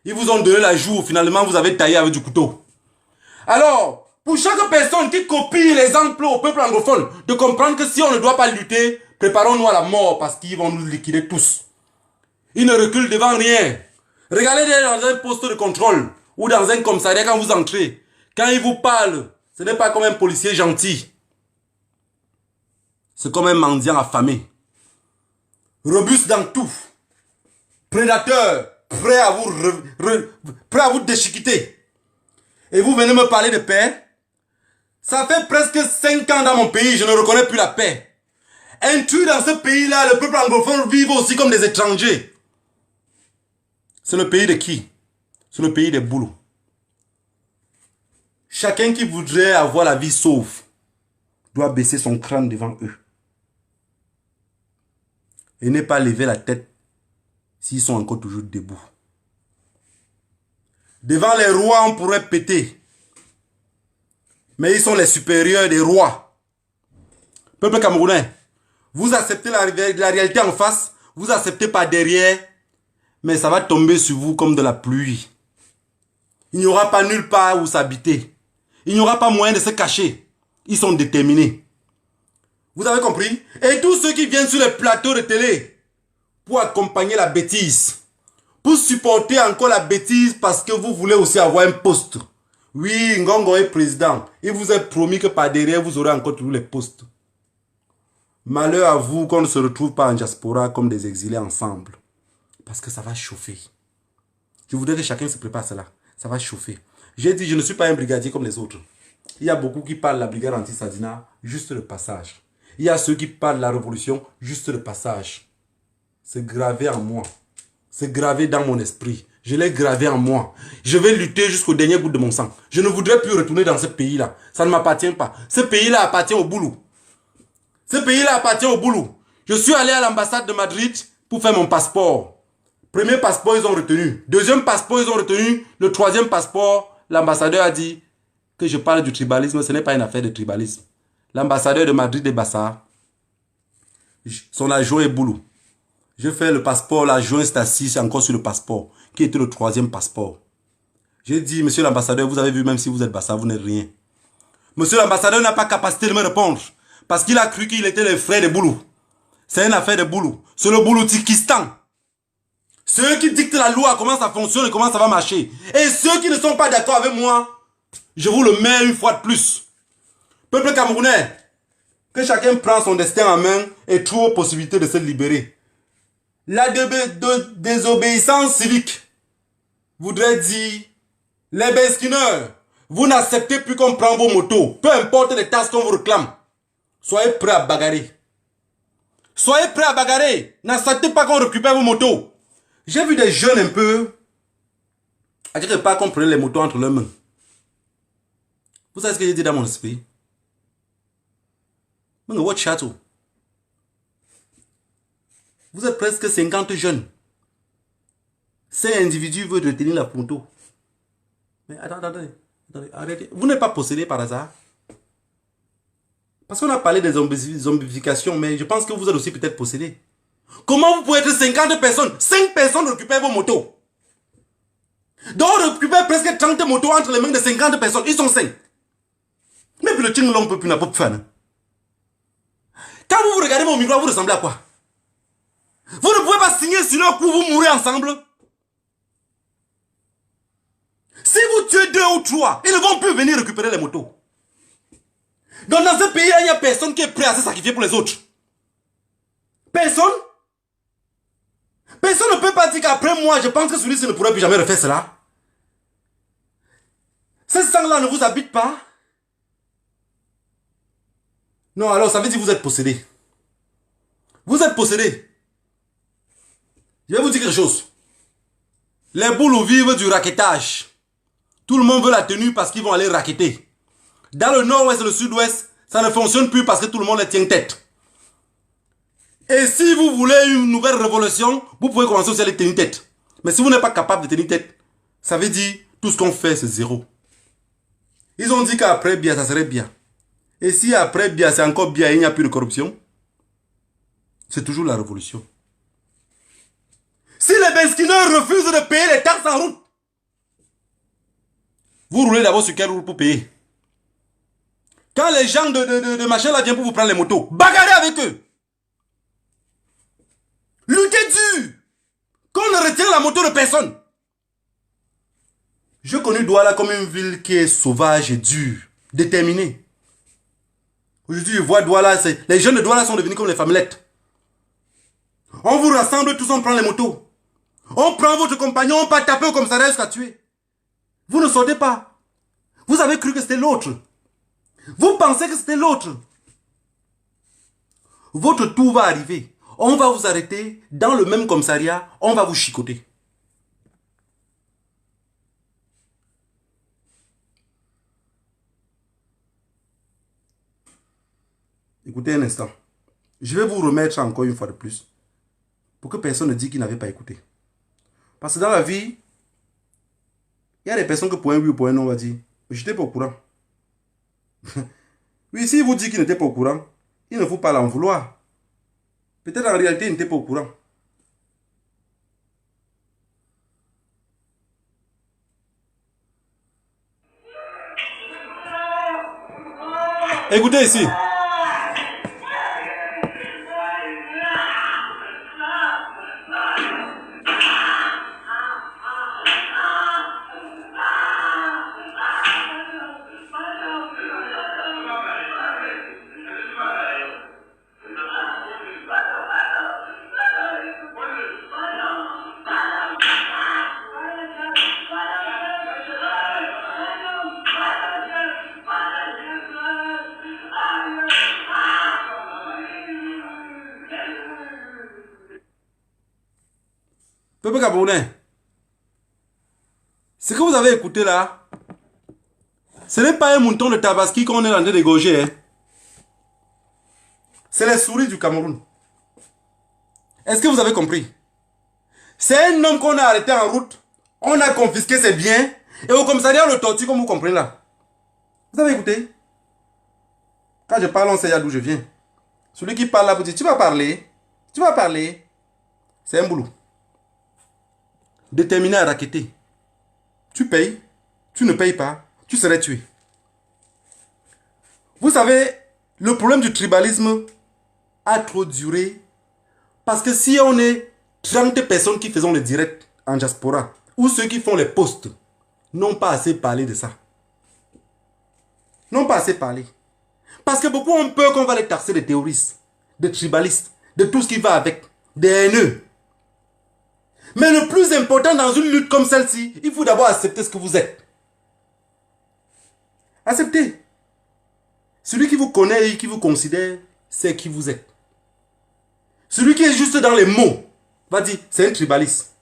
Ils vous ont donné la joue, finalement vous avez taillé avec du couteau. Alors, pour chaque personne qui copie l'exemple au peuple anglophone, de comprendre que si on ne doit pas lutter, préparons-nous à la mort parce qu'ils vont nous liquider tous. Ils ne reculent devant rien. Regardez dans un poste de contrôle ou dans un commissariat quand vous entrez. Quand ils vous parlent, ce n'est pas comme un policier gentil. C'est comme un mendiant affamé. Robuste dans tout. Prédateur, prêt à vous déchiqueter. Et vous venez me parler de paix? Ça fait presque 5 ans dans mon pays, je ne reconnais plus la paix. Intrus dans ce pays-là, le peuple anglophone vit aussi comme des étrangers. C'est le pays de qui? C'est le pays des boulots. Chacun qui voudrait avoir la vie sauve doit baisser son crâne devant eux. Et ne pas lever la tête s'ils sont encore toujours debout. Devant les rois, on pourrait péter. Mais ils sont les supérieurs des rois. Peuple camerounais, vous acceptez la réalité en face, vous acceptez par derrière, mais ça va tomber sur vous comme de la pluie. Il n'y aura pas nulle part où s'habiter. Il n'y aura pas moyen de se cacher. Ils sont déterminés. Vous avez compris? Et tous ceux qui viennent sur les plateaux de télé pour accompagner la bêtise, pour supporter encore la bêtise parce que vous voulez aussi avoir un poste. Oui, Ngongo est président. Il vous a promis que par derrière, vous aurez encore tous les postes. Malheur à vous qu'on ne se retrouve pas en diaspora comme des exilés ensemble. Parce que ça va chauffer. Je voudrais que chacun se prépare à cela. Ça va chauffer. J'ai dit, je ne suis pas un brigadier comme les autres. Il y a beaucoup qui parlent de la brigade anti-Sadina, juste le passage. Il y a ceux qui parlent de la révolution, juste le passage. C'est gravé en moi. C'est gravé dans mon esprit. Je l'ai gravé en moi. Je vais lutter jusqu'au dernier bout de mon sang. Je ne voudrais plus retourner dans ce pays-là. Ça ne m'appartient pas. Ce pays-là appartient au boulot. Ce pays-là appartient au boulot. Je suis allé à l'ambassade de Madrid pour faire mon passeport. Premier passeport, ils ont retenu. Deuxième passeport, ils ont retenu. Le troisième passeport, l'ambassadeur a dit que je parle du tribalisme. Ce n'est pas une affaire de tribalisme. L'ambassadeur de Madrid est Bassa. Son adjoint est boulot. Je fais le passeport, l'adjoint est assis encore sur le passeport, qui était le troisième passeport. J'ai dit, monsieur l'ambassadeur, vous avez vu, même si vous êtes Bassa, vous n'êtes rien. Monsieur l'ambassadeur n'a pas capacité de me répondre, parce qu'il a cru qu'il était le frère de Boulou. C'est une affaire de Boulou. C'est le Boulou-Tikistan. Ceux qui dictent la loi, comment ça fonctionne et comment ça va marcher. Et ceux qui ne sont pas d'accord avec moi, je vous le mets une fois de plus. Peuple camerounais, que chacun prend son destin en main et trouve possibilité de se libérer. La désobéissance civique voudrait dire, les besquineurs, vous n'acceptez plus qu'on prenne vos motos, peu importe les tasses qu'on vous réclame. Soyez prêts à bagarrer. Soyez prêts à bagarrer. N'acceptez pas qu'on récupère vos motos. J'ai vu des jeunes un peu, à quelque part qu'on prenait les motos entre leurs mains. Vous savez ce que j'ai dit dans mon esprit? Watch château. Vous êtes presque 50 jeunes. 5 individus veulent retenir la photo. Mais attendez, arrêtez. Vous n'êtes pas possédé par hasard. Parce qu'on a parlé des zombifications, mais je pense que vous êtes aussi peut-être possédé. Comment vous pouvez être 50 personnes? 5 personnes récupèrent vos motos. Donc on récupère presque 30 motos entre les mains de 50 personnes. Ils sont 5. Mais puis le ting l'on peut plus n'a pas faire. Quand vous regardez mon miroir, vous ressemblez à quoi? Vous ne pouvez pas signer sur le coup, vous mourrez ensemble. Si vous tuez 2 ou 3, ils ne vont plus venir récupérer les motos. Donc dans ce pays, il n'y a personne qui est prêt à se sacrifier pour les autres. Personne. Personne ne peut pas dire qu'après moi, je pense que celui-ci ne pourrait plus jamais refaire cela. Ce sang-là ne vous habite pas. Non, alors ça veut dire que vous êtes possédé. Vous êtes possédé. Je vais vous dire quelque chose. Les boulous vivent du raquettage. Tout le monde veut la tenue parce qu'ils vont aller raqueter. Dans le nord-ouest et le sud-ouest, ça ne fonctionne plus parce que tout le monde les tient tête. Et si vous voulez une nouvelle révolution, vous pouvez commencer aussi à les tenir tête. Mais si vous n'êtes pas capable de tenir tête, ça veut dire tout ce qu'on fait, c'est zéro. Ils ont dit qu'après Biya, ça serait bien. Et si après Biya, c'est encore Biya et il n'y a plus de corruption, c'est toujours la révolution. Si les besquineurs refusent de payer les taxes en route, vous roulez d'abord sur quelle route pour payer? Quand les gens de machin là viennent pour vous prendre les motos, bagarrez avec eux. Luttez dur. Qu'on ne retire la moto de personne. Je connais Douala comme une ville qui est sauvage et dure, déterminée. Aujourd'hui, je vois Douala, les jeunes de Douala sont devenus comme les famillettes. On vous rassemble tous, on prend les motos. On prend votre compagnon, on part taper au commissariat jusqu'à tuer. Vous ne sortez pas. Vous avez cru que c'était l'autre. Vous pensez que c'était l'autre. Votre tour va arriver. On va vous arrêter dans le même commissariat. On va vous chicoter. Écoutez un instant. Je vais vous remettre encore une fois de plus. Pour que personne ne dise qu'il n'avait pas écouté. Parce que dans la vie, il y a des personnes que pour un oui ou pour un non, on va dire, je n'étais pas au courant. Oui, s'il vous dit qu'il n'était pas au courant, il ne faut pas l'en vouloir. Peut-être en réalité, il n'était pas au courant. Écoutez ici. Peuple Gabonais, ce que vous avez écouté là, ce n'est pas un mouton de Tabaski qu'on est en train d'égorger. Hein. C'est les souris du Cameroun. Est-ce que vous avez compris? C'est un homme qu'on a arrêté en route, on a confisqué ses biens, et au commissariat on le torture comme vous comprenez là. Vous avez écouté? Quand je parle, on sait d'où je viens. Celui qui parle là vous dit, tu vas parler, c'est un boulot. Déterminé à racketter. Tu payes, tu ne payes pas, tu serais tué. Vous savez, le problème du tribalisme a trop duré parce que si on est 30 personnes qui faisons le direct en diaspora ou ceux qui font les posts, n'ont pas assez parlé de ça. N'ont pas assez parlé. Parce que beaucoup ont peur qu'on va les taxer de terroristes, de tribalistes, de tout ce qui va avec, des haineux. Mais le plus important dans une lutte comme celle-ci, il faut d'abord accepter ce que vous êtes. Acceptez. Celui qui vous connaît et qui vous considère, c'est qui vous êtes. Celui qui est juste dans les mots, va dire, c'est un tribaliste.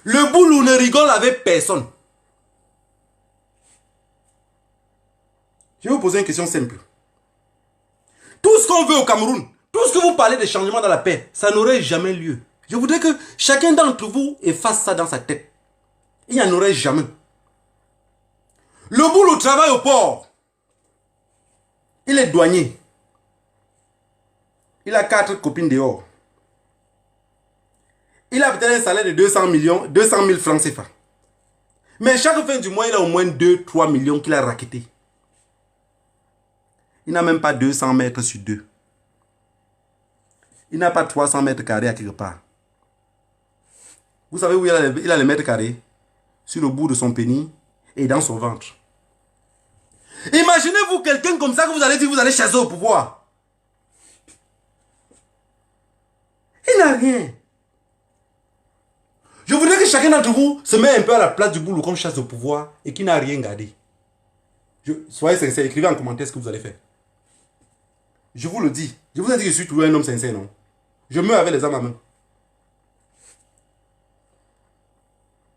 Le boulot ne rigole avec personne. Je vais vous poser une question simple. Tout ce qu'on veut au Cameroun, tout ce que vous parlez de changement dans la paix, ça n'aurait jamais lieu. Je voudrais que chacun d'entre vous efface ça dans sa tête. Il n'y en aurait jamais. Le boulot travaille au port. Il est douanier. Il a 4 copines dehors. Il a peut-être un salaire de 200 000 francs CFA. Mais chaque fin du mois, il a au moins 2-3 millions qu'il a raquettés. Il n'a même pas 200 mètres sur 2. Il n'a pas 300 mètres carrés à quelque part. Vous savez où il a les mètres carrés? Sur le bout de son pénis et dans son ventre. Imaginez-vous quelqu'un comme ça que vous allez dire vous allez chasser au pouvoir. Il n'a rien. Je voudrais que chacun d'entre vous se mette un peu à la place du boulot comme chasse au pouvoir et qui n'a rien gardé. Soyez sincères, écrivez en commentaire ce que vous allez faire. Je vous le dis. Je vous ai dit que je suis toujours un homme sincère, non? Je meurs avec les armes à main.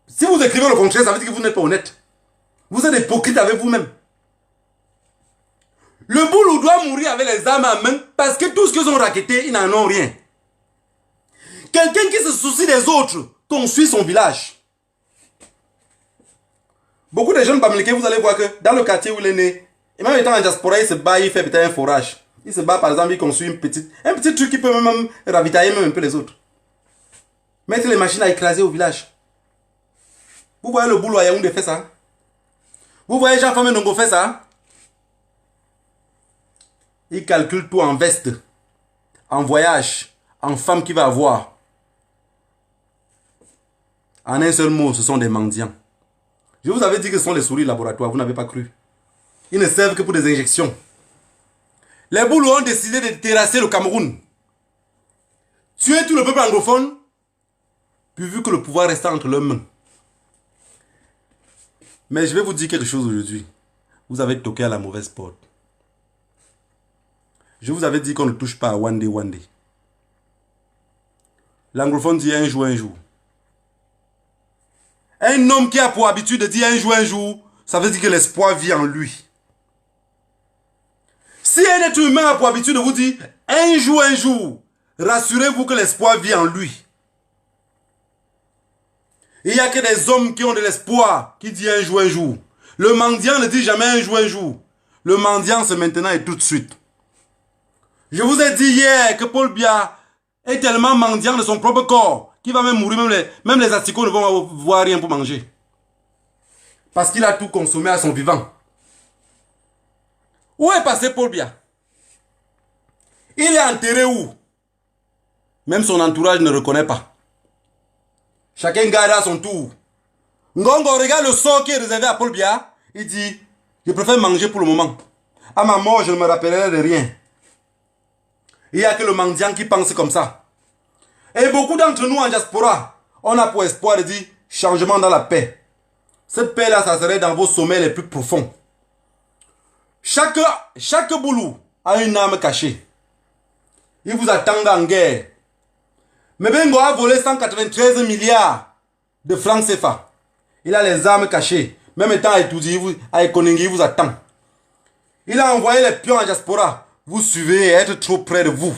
Si vous écrivez le contraire, ça veut dire que vous n'êtes pas honnête. Vous êtes hypocrite avec vous-même. Le boulot doit mourir avec les armes à main parce que tout ce qu'ils ont raquetté, ils n'en ont rien. Quelqu'un qui se soucie des autres construit son village. Beaucoup de jeunes bamilekés, vous allez voir que dans le quartier où il est né, et même étant en diaspora, il se bat, il fait peut-être un forage. Il se bat par exemple, il construit un petit truc qui peut même ravitailler même un peu les autres. Mettre les machines à écraser au village. Vous voyez le boulot à Yaoundé fait ça? Vous voyez Jean-Famé Ndongo fait ça? Il calcule tout en veste, en voyage, en femme qu'il va avoir. En un seul mot, ce sont des mendiants. Je vous avais dit que ce sont les souris laboratoires, vous n'avez pas cru. Ils ne servent que pour des injections. Les boulots ont décidé de terrasser le Cameroun. Tuer tout le peuple anglophone, pourvu que le pouvoir reste entre leurs mains. Mais je vais vous dire quelque chose aujourd'hui. Vous avez toqué à la mauvaise porte. Je vous avais dit qu'on ne touche pas à Wandé Wandé. L'anglophone dit un jour, un jour. Un homme qui a pour habitude de dire un jour, ça veut dire que l'espoir vit en lui. Si un être humain a pour habitude de vous dire un jour, rassurez-vous que l'espoir vit en lui. Il n'y a que des hommes qui ont de l'espoir qui disent un jour. Le mendiant ne dit jamais un jour. Le mendiant, c'est maintenant et tout de suite. Je vous ai dit hier que Paul Biya est tellement mendiant de son propre corps qu'il va même mourir, même les asticots ne vont voir rien pour manger. Parce qu'il a tout consommé à son vivant. Où est passé Paul Biya? Il est enterré où? Même son entourage ne reconnaît pas. Chacun garde à son tour. Ngongo regarde le sort qui est réservé à Paul Biya. Il dit, je préfère manger pour le moment. À ma mort, je ne me rappellerai de rien. Il n'y a que le mendiant qui pense comme ça. Et beaucoup d'entre nous en diaspora, on a pour espoir de dire changement dans la paix. Cette paix-là, ça serait dans vos sommets les plus profonds. Chaque boulot a une âme cachée. Il vous attend en guerre. Mebengo a volé 193 milliards de francs CFA. Il a les armes cachées. Même étant à Etoudi, à Ekoningui, il vous attend. Il a envoyé les pions en diaspora. Vous suivez et être trop près de vous.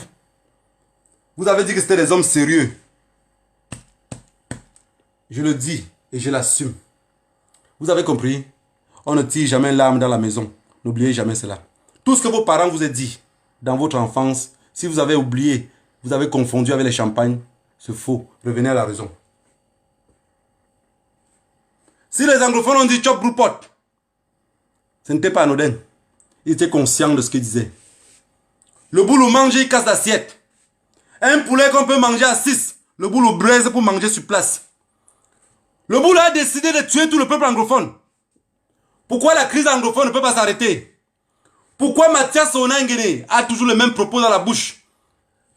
Vous avez dit que c'était des hommes sérieux. Je le dis et je l'assume. Vous avez compris? On ne tire jamais l'arme dans la maison. N'oubliez jamais cela. Tout ce que vos parents vous ont dit dans votre enfance, si vous avez oublié, vous avez confondu avec les champagnes, c'est faux. Revenez à la raison. Si les anglophones ont dit chop broupot, ce n'était pas anodin. Ils étaient conscients de ce qu'ils disaient. Le boulot mange, il casse l'assiette. Un poulet qu'on peut manger à 6, le boulot braise pour manger sur place. Le boulot a décidé de tuer tout le peuple anglophone. Pourquoi la crise anglophone ne peut pas s'arrêter? Pourquoi Mathias Onangene a toujours le même propos dans la bouche?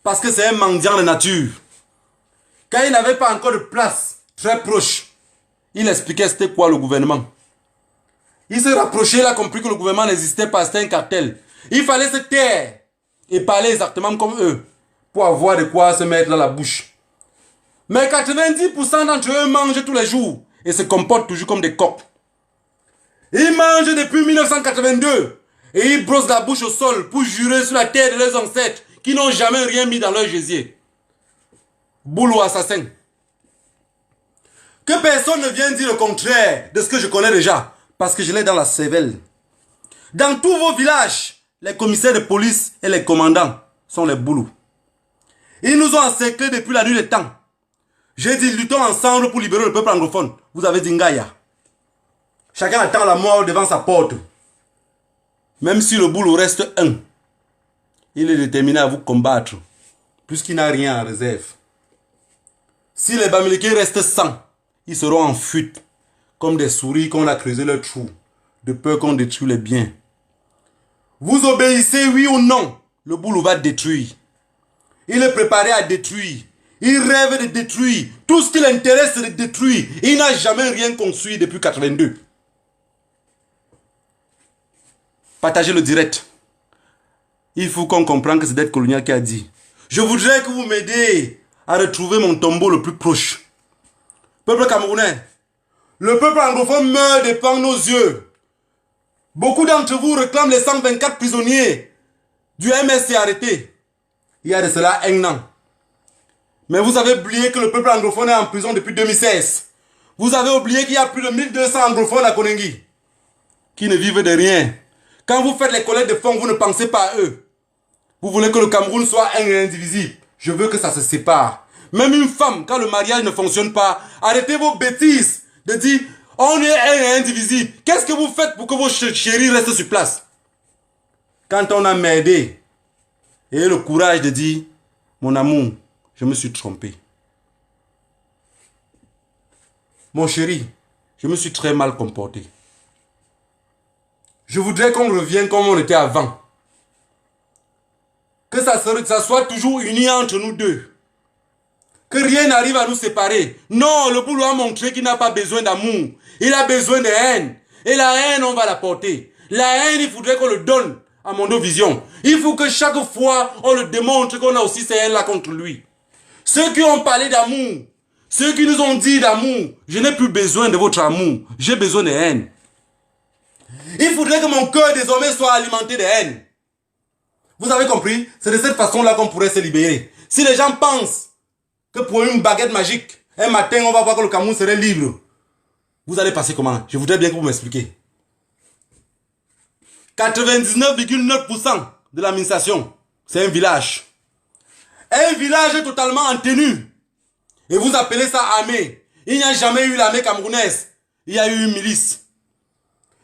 Parce que c'est un mendiant de nature. Quand il n'avait pas encore de place très proche, il expliquait c'était quoi le gouvernement. Il s'est rapproché, il a compris que le gouvernement n'existait pas, c'était un cartel. Il fallait se taire et parler exactement comme eux pour avoir de quoi se mettre dans la bouche. Mais 90% d'entre eux mangent tous les jours et se comportent toujours comme des coqs. Ils mangent depuis 1982 et ils brossent la bouche au sol pour jurer sur la terre de leurs ancêtres qui n'ont jamais rien mis dans leur gésier. Boulot assassin. Que personne ne vienne dire le contraire de ce que je connais déjà, parce que je l'ai dans la cervelle. Dans tous vos villages, les commissaires de police et les commandants sont les boulous. Ils nous ont encerclés depuis la nuit des temps. J'ai dit luttons ensemble pour libérer le peuple anglophone. Vous avez dit Ngaya. Chacun attend la mort devant sa porte. Même si le boulot reste un, il est déterminé à vous combattre, puisqu'il n'a rien en réserve. Si les Bamilekés restent 100, ils seront en fuite, comme des souris qu'on a creusé leur trou, de peur qu'on détruise les biens. Vous obéissez, oui ou non, le boulot va détruire. Il est préparé à détruire. Il rêve de détruire. Tout ce qui l'intéresse, c'est de détruire. Il n'a jamais rien construit depuis 82. Partagez le direct. Il faut qu'on comprenne que c'est Dette Coloniale qui a dit. Je voudrais que vous m'aidiez à retrouver mon tombeau le plus proche. Peuple camerounais, Le peuple anglophone meurt devant nos yeux. Beaucoup d'entre vous réclament les 124 prisonniers du MSC arrêtés. Il y a de cela un an. Mais vous avez oublié que le peuple anglophone est en prison depuis 2016. Vous avez oublié qu'il y a plus de 1200 anglophones à Konengi qui ne vivent de rien. Quand vous faites les collectes de fonds, vous ne pensez pas à eux. Vous voulez que le Cameroun soit un et indivisible. Je veux que ça se sépare. Même une femme, quand le mariage ne fonctionne pas, arrêtez vos bêtises de dire on est un et indivisible. Qu'est-ce que vous faites pour que vos chéris restent sur place? Quand on a m'aidé, ayez le courage de dire mon amour, je me suis trompé. Mon chéri, je me suis très mal comporté. Je voudrais qu'on revienne comme on était avant. Que ça soit toujours uni entre nous deux. Que rien n'arrive à nous séparer. Non, le boulot a montré qu'il n'a pas besoin d'amour. Il a besoin de haine. Et la haine, on va la porter. La haine, il faudrait qu'on le donne à Mondovision. Il faut que chaque fois, on le démontre qu'on a aussi ces haines-là contre lui. Ceux qui ont parlé d'amour, ceux qui nous ont dit d'amour, je n'ai plus besoin de votre amour. J'ai besoin de haine. Il faudrait que mon cœur désormais soit alimenté de haine. Vous avez compris? C'est de cette façon-là qu'on pourrait se libérer. Si les gens pensent que pour une baguette magique, un matin, on va voir que le Cameroun serait libre, vous allez passer comment? Je voudrais bien que vous m'expliquiez. 99,9% de l'administration, c'est un village. Un village totalement en tenue. Et vous appelez ça armée. Il n'y a jamais eu l'armée camerounaise. Il y a eu une milice.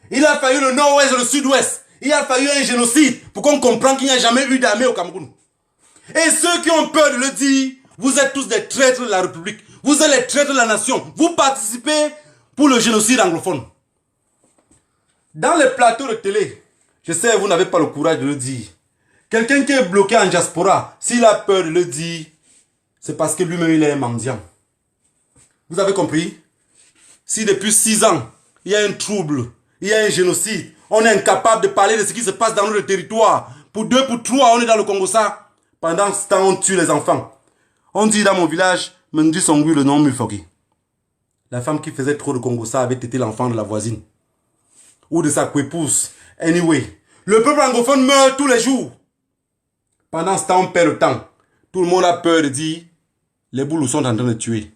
Il a fallu le nord-ouest et le sud-ouest. Il a fallu un génocide pour qu'on comprenne qu'il n'y a jamais eu d'armée au Cameroun. Et ceux qui ont peur de le dire, vous êtes tous des traîtres de la République. Vous êtes les traîtres de la nation. Vous participez pour le génocide anglophone. Dans les plateaux de télé, je sais vous n'avez pas le courage de le dire. Quelqu'un qui est bloqué en diaspora, s'il a peur de le dire, c'est parce que lui-même il est un mendiant. Vous avez compris? Si depuis 6 ans, il y a un trouble, il y a un génocide, on est incapable de parler de ce qui se passe dans notre territoire. Pour 2, pour 3, on est dans le Congo ça. Pendant ce temps, on tue les enfants. On dit dans mon village, Mendi Songui le nom Mufoki. La femme qui faisait trop de Congo ça avait été l'enfant de la voisine. Ou de sa coépouse. Anyway, le peuple anglophone meurt tous les jours. Pendant ce temps, on perd le temps. Tout le monde a peur de dire, les boulous sont en train de tuer.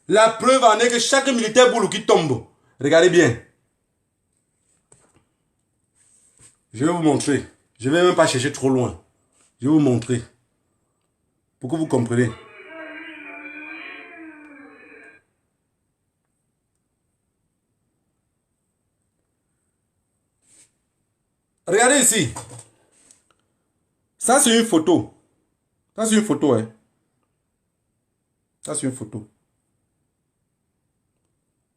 La preuve en est que chaque militaire boulou qui tombe, regardez bien. Je vais vous montrer. Je ne vais même pas chercher trop loin. Je vais vous montrer. Pour que vous compreniez. Regardez ici. Ça, c'est une photo. Ça, c'est une photo, hein. Ça, c'est une photo.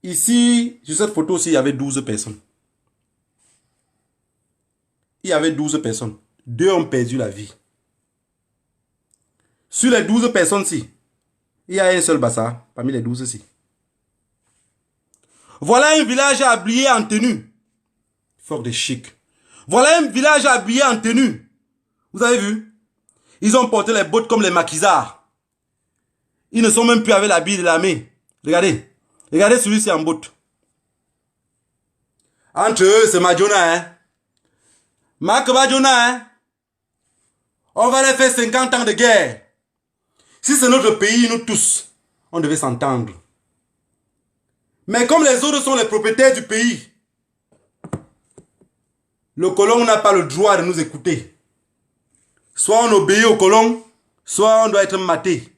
Ici, sur cette photo aussi, il y avait 12 personnes. Il y avait 12 personnes. 2 ont perdu la vie. Sur les 12 personnes-ci, il y a un seul bassa parmi les 12-ci. Voilà un village habillé en tenue. Fort de chic. Voilà un village habillé en tenue. Vous avez vu? Ils ont porté les bottes comme les maquisards. Ils ne sont même plus avec l'habit de l'armée. Regardez. Regardez celui-ci en botte. Entre eux, c'est Madjona, hein. Marc Madjona, hein. On va les faire 50 ans de guerre. Si c'est notre pays, nous tous, on devait s'entendre. Mais comme les autres sont les propriétaires du pays, le colon n'a pas le droit de nous écouter. Soit on obéit au colon, soit on doit être maté.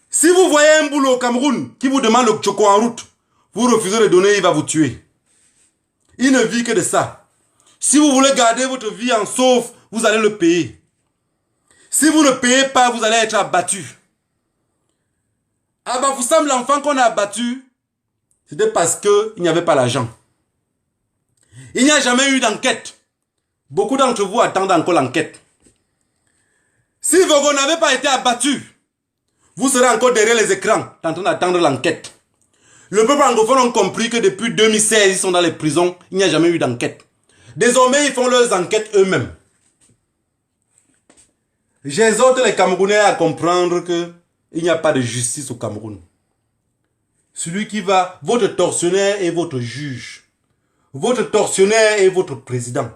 Si vous voyez un boulot au Cameroun qui vous demande le choco en route, vous refusez de donner, il va vous tuer. Il ne vit que de ça. Si vous voulez garder votre vie en sauf, vous allez le payer. Si vous ne payez pas, vous allez être abattu. À Bafoussam, l'enfant qu'on a abattu, c'était parce qu'il n'y avait pas l'argent. Il n'y a jamais eu d'enquête. Beaucoup d'entre vous attendent encore l'enquête. Si Vogo n'avait pas été abattu, vous serez encore derrière les écrans, en train d'attendre l'enquête. Le peuple anglophone a compris que depuis 2016, ils sont dans les prisons, il n'y a jamais eu d'enquête. Désormais, ils font leurs enquêtes eux-mêmes. J'exhorte les Camerounais à comprendre qu'il n'y a pas de justice au Cameroun. Celui qui va, votre tortionnaire est votre juge. Votre tortionnaire est votre président.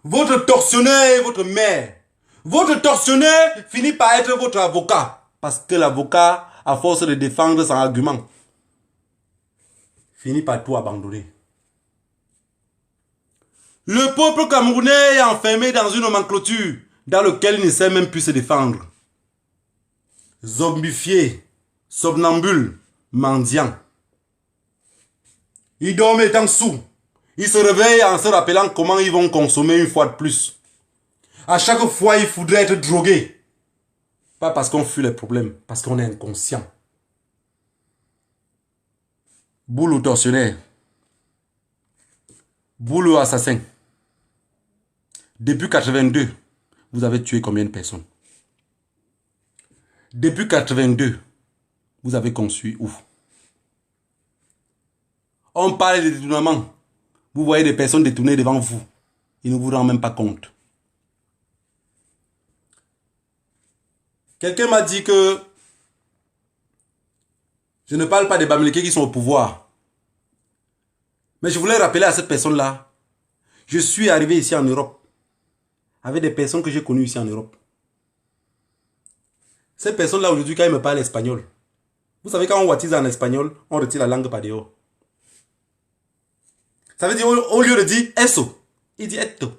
Votre tortionnaire est votre maire. Votre tortionnaire finit par être votre avocat. Parce que l'avocat, à force de défendre son argument, finit par tout abandonner. Le peuple camerounais est enfermé dans une nomenclature dans laquelle il ne sait même plus se défendre. Zombifié, somnambule, mendiant. Ils dorment étant sous. Ils se réveillent en se rappelant comment ils vont consommer une fois de plus. À chaque fois, il faudrait être drogué. Pas parce qu'on fuit les problèmes, parce qu'on est inconscient. Boulot tortionnaire. Boulot assassin. Depuis 82, vous avez tué combien de personnes? Depuis 82, vous avez conçu où? On parle de détournement. Vous voyez des personnes détournées devant vous. Ils ne vous rendent même pas compte. Quelqu'un m'a dit que je ne parle pas des Bamileke qui sont au pouvoir. Mais je voulais rappeler à cette personne-là, je suis arrivé ici en Europe avec des personnes que j'ai connues ici en Europe. Ces personnes-là aujourd'hui, quand ils me parlent espagnol, vous savez quand on baptise en espagnol, on retire la langue par dehors. Ça veut dire au lieu de dire eso, il dit etto.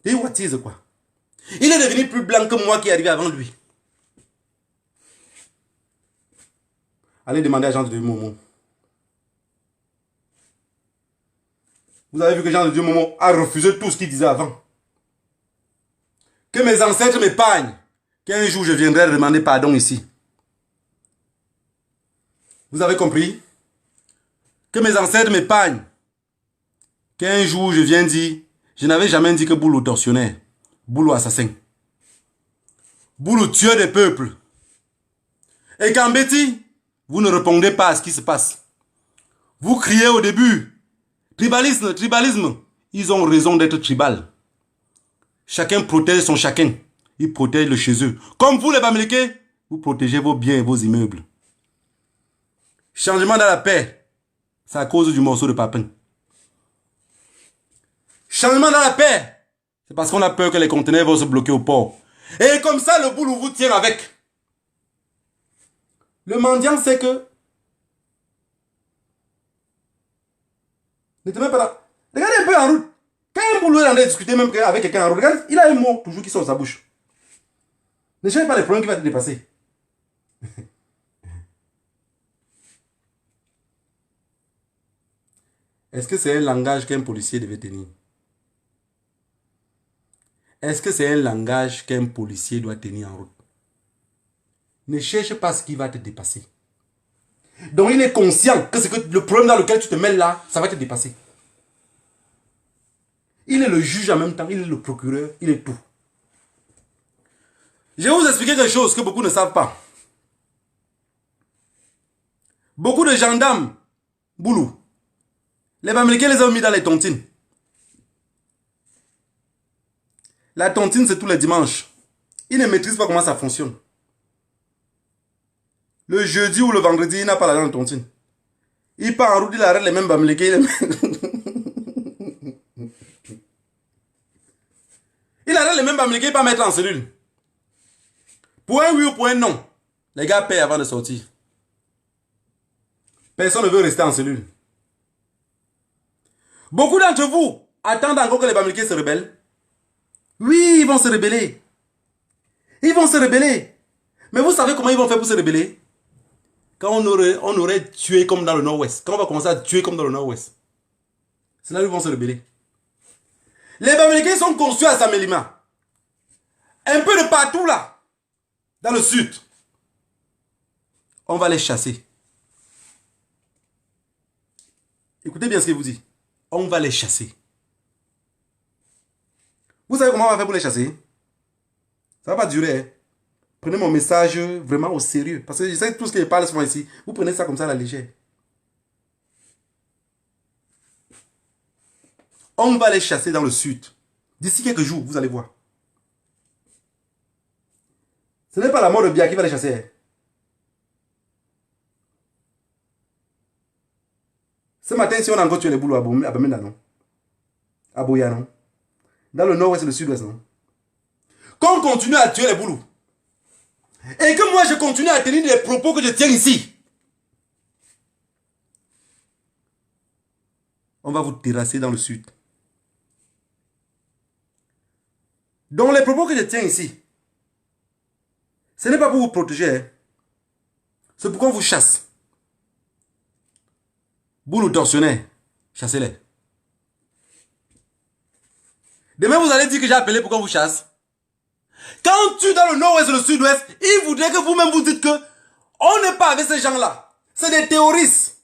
Il baptise quoi. Il est devenu plus blanc que moi qui est arrivé avant lui. Allez demander à Jean de Dieu Momo. Vous avez vu que Jean de Dieu Momo a refusé tout ce qu'il disait avant. Que mes ancêtres m'épargnent. Qu'un jour je viendrai demander pardon ici. Vous avez compris? Que mes ancêtres m'épargnent. Qu'un jour je viens dire, je n'avais jamais dit que Boulot tortionnaire, Boulot assassin, Boulot tueur des peuples. Et qu'en Betty, vous ne répondez pas à ce qui se passe. Vous criez au début, tribalisme, tribalisme. Ils ont raison d'être tribal. Chacun protège son chacun. Ils protègent le chez eux. Comme vous les Bamileke, vous protégez vos biens et vos immeubles. Changement dans la paix, c'est à cause du morceau de papin. Changement dans la paix, c'est parce qu'on a peur que les conteneurs vont se bloquer au port. Et comme ça, le boulot vous tient avec. Le mendiant, c'est que... Ne te mets pas là. Regardez un peu en route. Quand un boulot est en train de discuter même avec quelqu'un en route, regarde, il a un mot toujours qui sort de sa bouche. Ne cherche pas les problèmes qui vont te dépasser. Est-ce que c'est un langage qu'un policier devait tenir? Est-ce que c'est un langage qu'un policier doit tenir en route? Ne cherche pas ce qui va te dépasser. Donc il est conscient que, le problème dans lequel tu te mets là, ça va te dépasser. Il est le juge en même temps, il est le procureur, il est tout. Je vais vous expliquer quelque chose que beaucoup ne savent pas. Beaucoup de gendarmes, boulot, les Bamileke les ont mis dans les tontines. La tontine, c'est tous les dimanches. Ils ne maîtrisent pas comment ça fonctionne. Le jeudi ou le vendredi, il n'a pas la dans la tontine. Il part en route, il arrête les mêmes Bamileke. Il arrête les mêmes Bamileke, il va mettre en cellule. Pour un oui ou pour un non, les gars paient avant de sortir. Personne ne veut rester en cellule. Beaucoup d'entre vous attendent encore que les Bamileke se rebellent. Oui, ils vont se rebeller. Ils vont se rebeller. Mais vous savez comment ils vont faire pour se rebeller? Quand on aurait tué comme dans le nord-ouest. Quand on va commencer à tuer comme dans le nord-ouest. C'est là où ils vont se rebeller. Les Bamileke sont construits à Samélima. Un peu de partout là. Dans le sud. On va les chasser. Écoutez bien ce que je vous dis. On va les chasser. Vous savez comment on va faire pour les chasser? Ça ne va pas durer. Hein? Prenez mon message vraiment au sérieux. Parce que je sais que tout ce que je parle souvent ici, vous prenez ça comme ça à la légère. On va les chasser dans le sud. D'ici quelques jours, vous allez voir. Ce n'est pas la mort de Bia qui va les chasser. Hein? Ce matin, si on a encore tué les Boulous à Bamenda, non? À Boya, non? Dans le nord-ouest et le sud-ouest, non? Qu'on continue à tuer les Boulous. Et que moi, je continue à tenir les propos que je tiens ici. On va vous terrasser dans le sud. Donc les propos que je tiens ici, ce n'est pas pour vous protéger. Hein. C'est pour qu'on vous chasse. Boulous tortionnaires, chassez-les. Demain, vous allez dire que j'ai appelé pour qu'on vous chasse. Quand tu es dans le nord-ouest et le sud-ouest, il voudrait que vous-même vous dites que on n'est pas avec ces gens-là. C'est des terroristes.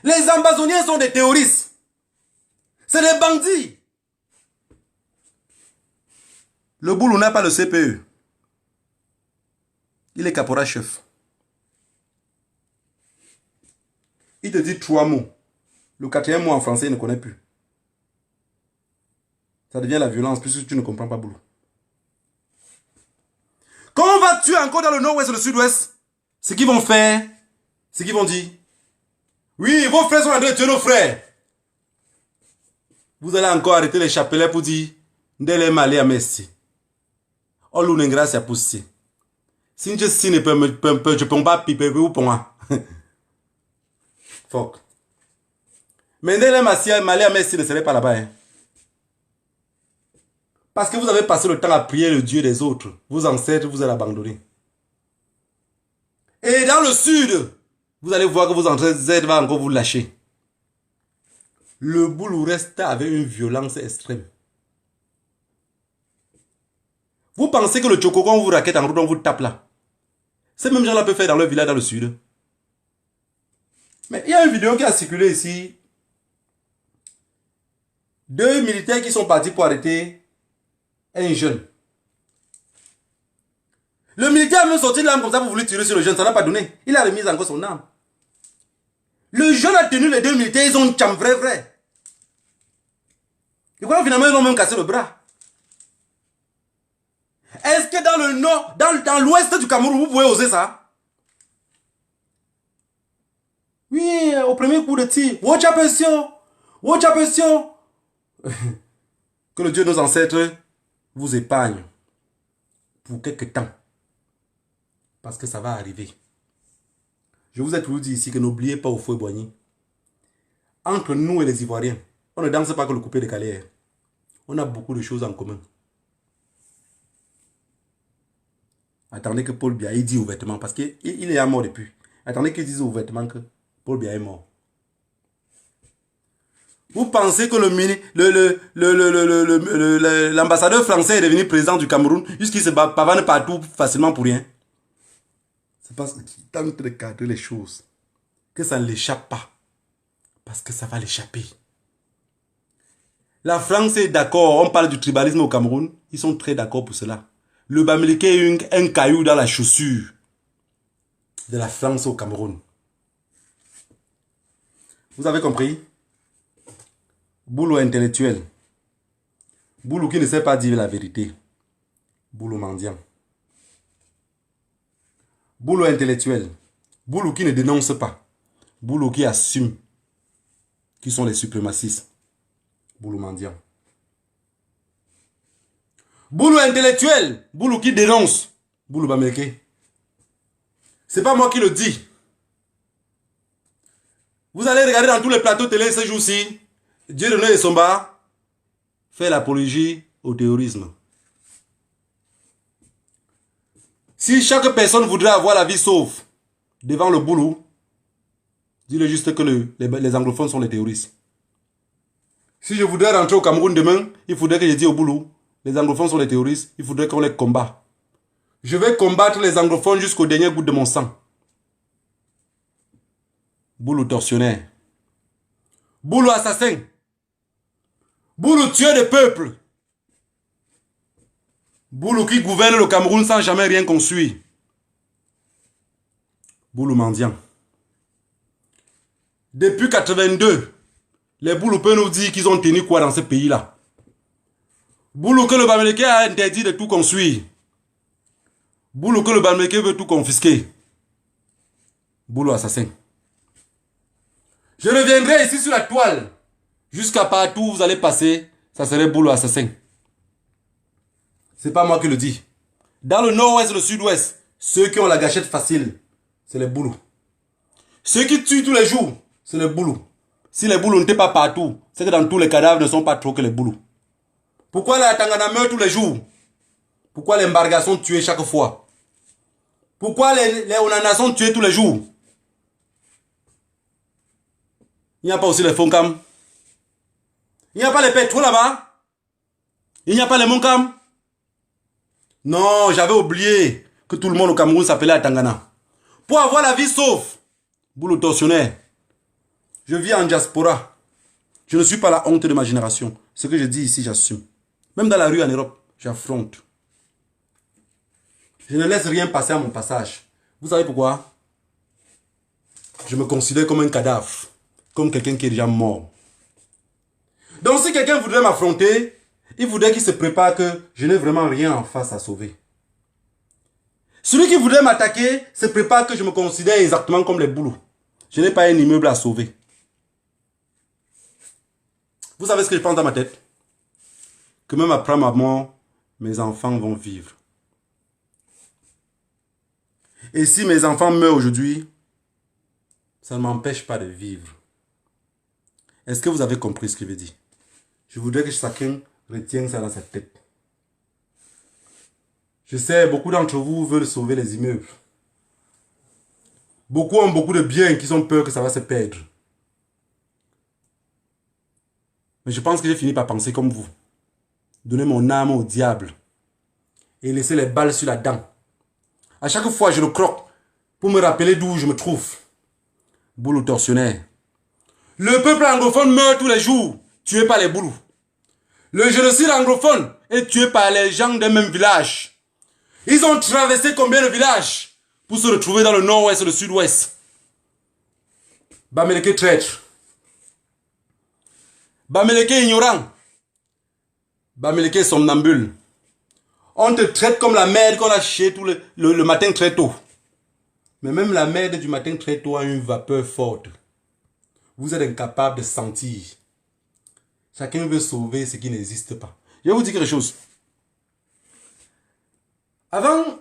Les Ambazoniens sont des terroristes. C'est des bandits. Le Boulou n'a pas le CPE. Il est caporal-chef. Il te dit 3 mots. Le 4e mot en français, il ne connaît plus. Ça devient la violence puisque tu ne comprends pas Boulou. Quand on va tuer encore dans le nord-ouest et le sud-ouest, ce qu'ils vont faire, ce qu'ils vont dire, oui, vos frères sont en train de tuer nos frères. Vous allez encore arrêter les chapelets pour dire, Ndele Malé à Messi. Olu n'engrâce à pousser. Si je ne peux pas piper ou pour moi. Fuck. Mais Ndele Malé à Messi ne serait pas là-bas. Hein. Parce que vous avez passé le temps à prier le Dieu des autres. Vos ancêtres vous avez abandonné. Et dans le sud, vous allez voir que vos ancêtres vont encore vous lâcher. Le Boulou reste avec une violence extrême. Vous pensez que le Tchokokon vous raquette en route, on vous tape là. Ces mêmes gens-là peuvent faire dans leur village dans le sud. Mais il y a une vidéo qui a circulé ici. 2 militaires qui sont partis pour arrêter un jeune. Le militaire a même sorti l'arme comme ça pour vouloir tirer sur le jeune. Ça n'a pas donné. Il a remis encore son arme. Le jeune a tenu les 2 militaires. Ils ont chambré vrai. Et quoi, finalement, ils ont même cassé le bras. Est-ce que dans le nord, dans l'ouest du Cameroun, vous pouvez oser ça? Oui, au premier coup de tir. Watch attention. Watch attention. Que le Dieu de nos ancêtres vous épargne pour quelque temps. Parce que ça va arriver. Je vous ai toujours dit ici que n'oubliez pas au fouet Boigny. Entre nous et les Ivoiriens, on ne danse pas que le coupé de Calais. On a beaucoup de choses en commun. Attendez que Paul Biya dise ouvertement, parce qu'il est mort depuis. Attendez qu'il dise ouvertement que Paul Biya est mort. Vous pensez que l'ambassadeur français est devenu président du Cameroun jusqu'il se pavane partout facilement pour rien? C'est parce qu'il tente de cadrer les choses. Que ça ne l'échappe pas. Parce que ça va l'échapper. La France est d'accord, on parle du tribalisme au Cameroun. Ils sont très d'accord pour cela. Le Bamileke est un caillou dans la chaussure de la France au Cameroun. Vous avez compris? Boulou intellectuel. Boulou qui ne sait pas dire la vérité. Boulou mendiant. Boulou intellectuel. Boulou qui ne dénonce pas. Boulou qui assume qui sont les suprémacistes. Boulou mendiant. Boulou intellectuel. Boulou qui dénonce. Boulou Bamileke. C'est pas moi qui le dis. Vous allez regarder dans tous les plateaux télé ce jour-ci. Dieudonné Essomba fait l'apologie au terrorisme. Si chaque personne voudrait avoir la vie sauve devant le Boulou, dis-le juste que les anglophones sont les terroristes. Si je voudrais rentrer au Cameroun demain, il faudrait que je dise au Boulou, les anglophones sont les terroristes, il faudrait qu'on les combat. Je vais combattre les anglophones jusqu'au dernier goutte de mon sang. Boulou tortionnaire. Boulou assassin. Boulou tueur de peuple. Boulou qui gouverne le Cameroun sans jamais rien construire. Boulou mendiant. Depuis 82, les Boulou peuvent nous dire qu'ils ont tenu quoi dans ce pays-là. Boulou que le Bamileke a interdit de tout construire. Boulou que le Bamileke veut tout confisquer. Boulou assassin. Je reviendrai ici sur la toile. Jusqu'à partout où vous allez passer, ça serait Boulot assassin. C'est pas moi qui le dis. Dans le nord-ouest et le sud-ouest, ceux qui ont la gâchette facile, c'est les Boulous. Ceux qui tuent tous les jours, c'est les Boulous. Si les Boulous n'étaient pas partout, c'est que dans tous les cadavres ne sont pas trop que les Boulous. Pourquoi les Tangana meurent tous les jours? Pourquoi les Mbarga sont tués chaque fois? Pourquoi les Onana sont tués tous les jours? Il n'y a pas aussi les Fonkam? Il n'y a pas les Petro là-bas? Il n'y a pas les Monkam? Non, j'avais oublié que tout le monde au Cameroun s'appelait Atangana. Pour avoir la vie sauve, boulot tortionnaire. Je vis en diaspora. Je ne suis pas la honte de ma génération. Ce que je dis ici, j'assume. Même dans la rue en Europe, j'affronte. Je ne laisse rien passer à mon passage. Vous savez pourquoi? Je me considère comme un cadavre. Comme quelqu'un qui est déjà mort. Donc si quelqu'un voudrait m'affronter, il voudrait qu'il se prépare que je n'ai vraiment rien en face à sauver. Celui qui voudrait m'attaquer se prépare que je me considère exactement comme les Boulous. Je n'ai pas un immeuble à sauver. Vous savez ce que je pense dans ma tête? Que même après ma mort, mes enfants vont vivre. Et si mes enfants meurent aujourd'hui, ça ne m'empêche pas de vivre. Est-ce que vous avez compris ce que je veux dire? Je voudrais que chacun retienne ça dans sa tête. Je sais, beaucoup d'entre vous veulent sauver les immeubles. Beaucoup ont beaucoup de biens qui ont peur que ça va se perdre. Mais je pense que j'ai fini par penser comme vous. Donner mon âme au diable. Et laisser les balles sur la dent. À chaque fois, je le croque pour me rappeler d'où je me trouve. Boulot tortionnaire. Le peuple anglophone meurt tous les jours, tué par les Boulous. Le génocide anglophone est tué par les gens d'un même village. Ils ont traversé combien de villages pour se retrouver dans le nord-ouest et le sud-ouest? Bamileke traître. Bamileke ignorant. Bamileke somnambule. On te traite comme la merde qu'on a chiée le matin très tôt. Mais même la merde du matin très tôt a une vapeur forte. Vous êtes incapable de sentir. Chacun veut sauver ce qui n'existe pas. Je vais vous dire quelque chose. Avant,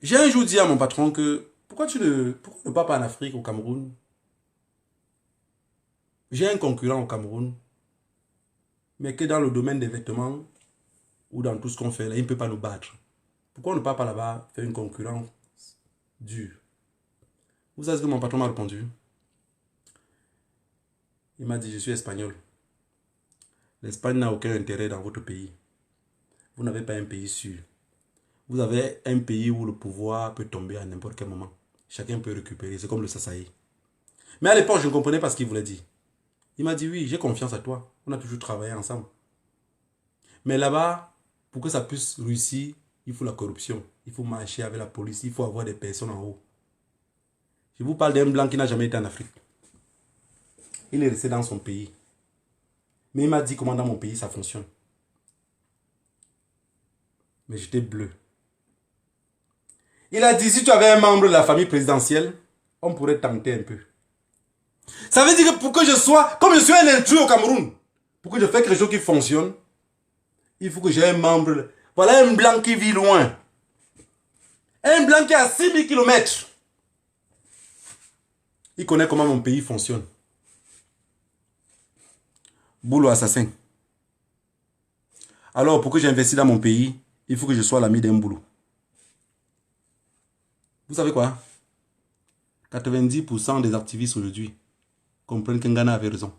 j'ai un jour dit à mon patron que pourquoi ne pars pas en Afrique, au Cameroun? J'ai un concurrent au Cameroun, mais que dans le domaine des vêtements ou dans tout ce qu'on fait là, il ne peut pas nous battre. Pourquoi on ne part pas là-bas faire une concurrence dure? Vous savez ce que mon patron m'a répondu? Il m'a dit, je suis espagnol. L'Espagne n'a aucun intérêt dans votre pays. Vous n'avez pas un pays sûr. Vous avez un pays où le pouvoir peut tomber à n'importe quel moment. Chacun peut récupérer. C'est comme le Sassaï. Mais à l'époque, je ne comprenais pas ce qu'il voulait dire. Il m'a dit, oui, j'ai confiance à toi. On a toujours travaillé ensemble. Mais là-bas, pour que ça puisse réussir, il faut la corruption. Il faut marcher avec la police. Il faut avoir des personnes en haut. Je vous parle d'un blanc qui n'a jamais été en Afrique. Il est resté dans son pays. Mais il m'a dit comment dans mon pays ça fonctionne. Mais j'étais bleu. Il a dit, si tu avais un membre de la famille présidentielle, on pourrait tenter un peu. Ça veut dire que pour que je sois, comme je suis un intrus au Cameroun, pour que je fasse quelque chose qui fonctionne, il faut que j'ai un membre. Voilà un blanc qui vit loin. Un blanc qui est à 6000 km. Il connaît comment mon pays fonctionne. Boulot assassin. Alors, pour que j'investisse dans mon pays, il faut que je sois l'ami d'un Boulot. Vous savez quoi? 90% des activistes aujourd'hui comprennent que Ngana avait raison.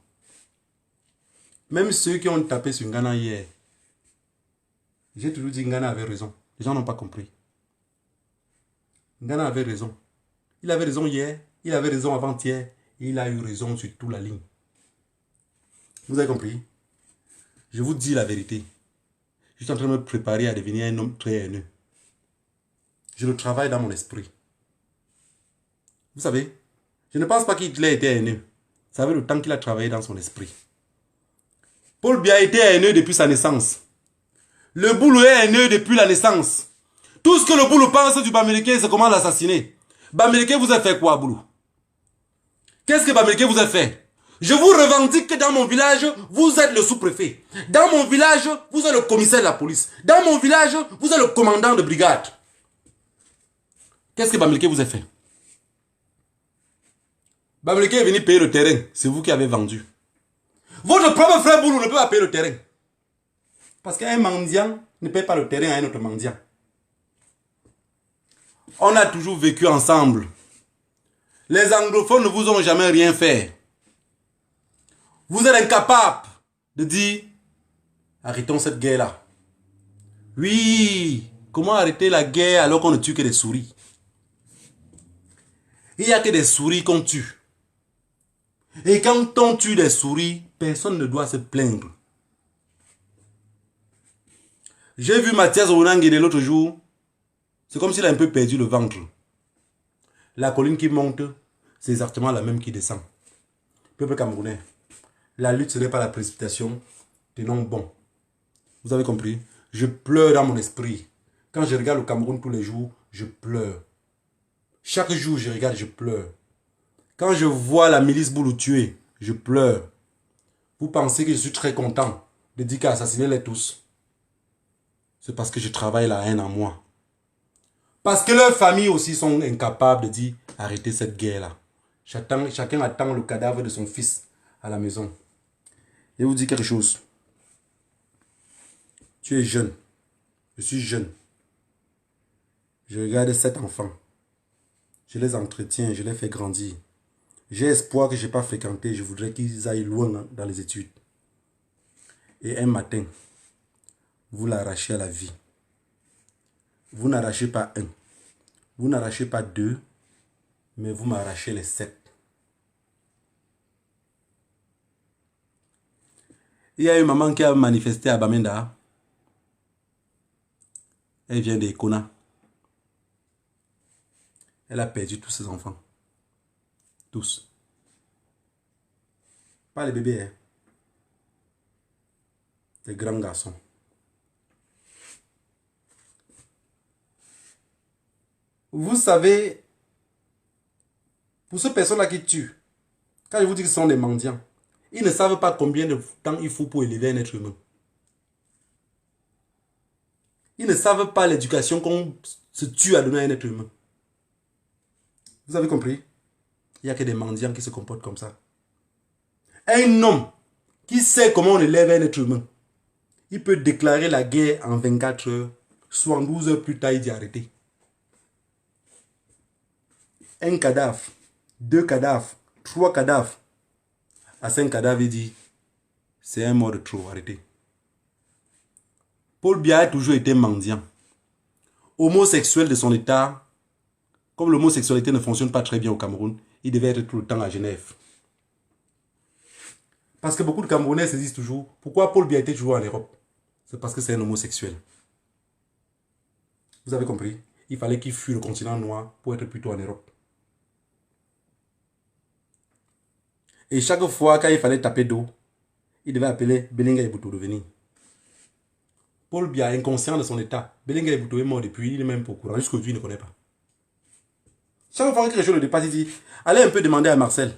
Même ceux qui ont tapé sur Ngana hier, j'ai toujours dit que Ngana avait raison. Les gens n'ont pas compris. Ngana avait raison. Il avait raison hier, il avait raison avant-hier, et il a eu raison sur toute la ligne. Vous avez compris? Je vous dis la vérité. Je suis en train de me préparer à devenir un homme très haineux. Je le travaille dans mon esprit. Vous savez, je ne pense pas qu'Hitler était haineux. Ça fait le temps qu'il a travaillé dans son esprit. Paul Biya était haineux depuis sa naissance. Le Boulou est haineux depuis la naissance. Tout ce que le Boulou pense du Bamileke, c'est comment l'assassiner. Bamileke vous a fait quoi, Boulou? Qu'est-ce que Bamileke vous a fait? Je vous revendique que dans mon village, vous êtes le sous-préfet. Dans mon village, vous êtes le commissaire de la police. Dans mon village, vous êtes le commandant de brigade. Qu'est-ce que Bamileke vous a fait? Bamileke est venu payer le terrain. C'est vous qui avez vendu. Votre propre frère Boulou ne peut pas payer le terrain. Parce qu'un mendiant ne paye pas le terrain à un autre mendiant. On a toujours vécu ensemble. Les anglophones ne vous ont jamais rien fait. Vous êtes incapables de dire arrêtons cette guerre-là. Oui, comment arrêter la guerre alors qu'on ne tue que des souris? Il n'y a que des souris qu'on tue. Et quand on tue des souris, personne ne doit se plaindre. J'ai vu Mathias Ounangide l'autre jour. C'est comme s'il a un peu perdu le ventre. La colline qui monte, c'est exactement la même qui descend. Peuple camerounais, la lutte ce n'est pas la précipitation. Tenons bon. Vous avez compris? Je pleure dans mon esprit. Quand je regarde le Cameroun tous les jours, je pleure. Chaque jour, je regarde, je pleure. Quand je vois la milice Boulou tuer, je pleure. Vous pensez que je suis très content de dire qu'assassiner-les tous? C'est parce que je travaille la haine en moi. Parce que leurs familles aussi sont incapables de dire arrêtez cette guerre-là. Chacun attend le cadavre de son fils à la maison. Et vous dis quelque chose. Tu es jeune. Je suis jeune. Je regarde 7 enfants. Je les entretiens, je les fais grandir. J'ai espoir que je n'ai pas fréquenté. Je voudrais qu'ils aillent loin dans les études. Et un matin, vous l'arrachez à la vie. Vous n'arrachez pas un. Vous n'arrachez pas 2. Mais vous m'arrachez les 7. Il y a une maman qui a manifesté à Bamenda. Elle vient d'Ekona. Elle a perdu tous ses enfants. Tous. Pas les bébés, hein. Des grands garçons. Vous savez, pour ces personnes-là qui tuent, quand je vous dis que ce sont des mendiants, ils ne savent pas combien de temps il faut pour élever un être humain. Ils ne savent pas l'éducation qu'on se tue à donner à un être humain. Vous avez compris? Il n'y a que des mendiants qui se comportent comme ça. Un homme qui sait comment on élève un être humain, il peut déclarer la guerre en 24 heures, 72 heures plus tard, il dit arrêtez. Un cadavre, 2 cadavres, 3 cadavres. À 5 cadavres, il dit c'est un mort de trop, arrêtez. Paul Biya a toujours été mendiant. Homosexuel de son état, comme l'homosexualité ne fonctionne pas très bien au Cameroun, il devait être tout le temps à Genève. Parce que beaucoup de Camerounais se disent toujours, pourquoi Paul Biya était toujours en Europe? C'est parce que c'est un homosexuel. Vous avez compris? Il fallait qu'il fuit le continent noir pour être plutôt en Europe. Et chaque fois quand il fallait taper d'eau, il devait appeler Belinga Eboutou de venir. Paul Biya, inconscient de son état, Belinga Eboutou est mort depuis, il est même pas au courant, jusqu'aujourd'hui il ne connaît pas. Chaque fois que quelque chose le dépasse, il dit, allez un peu demander à Marcel.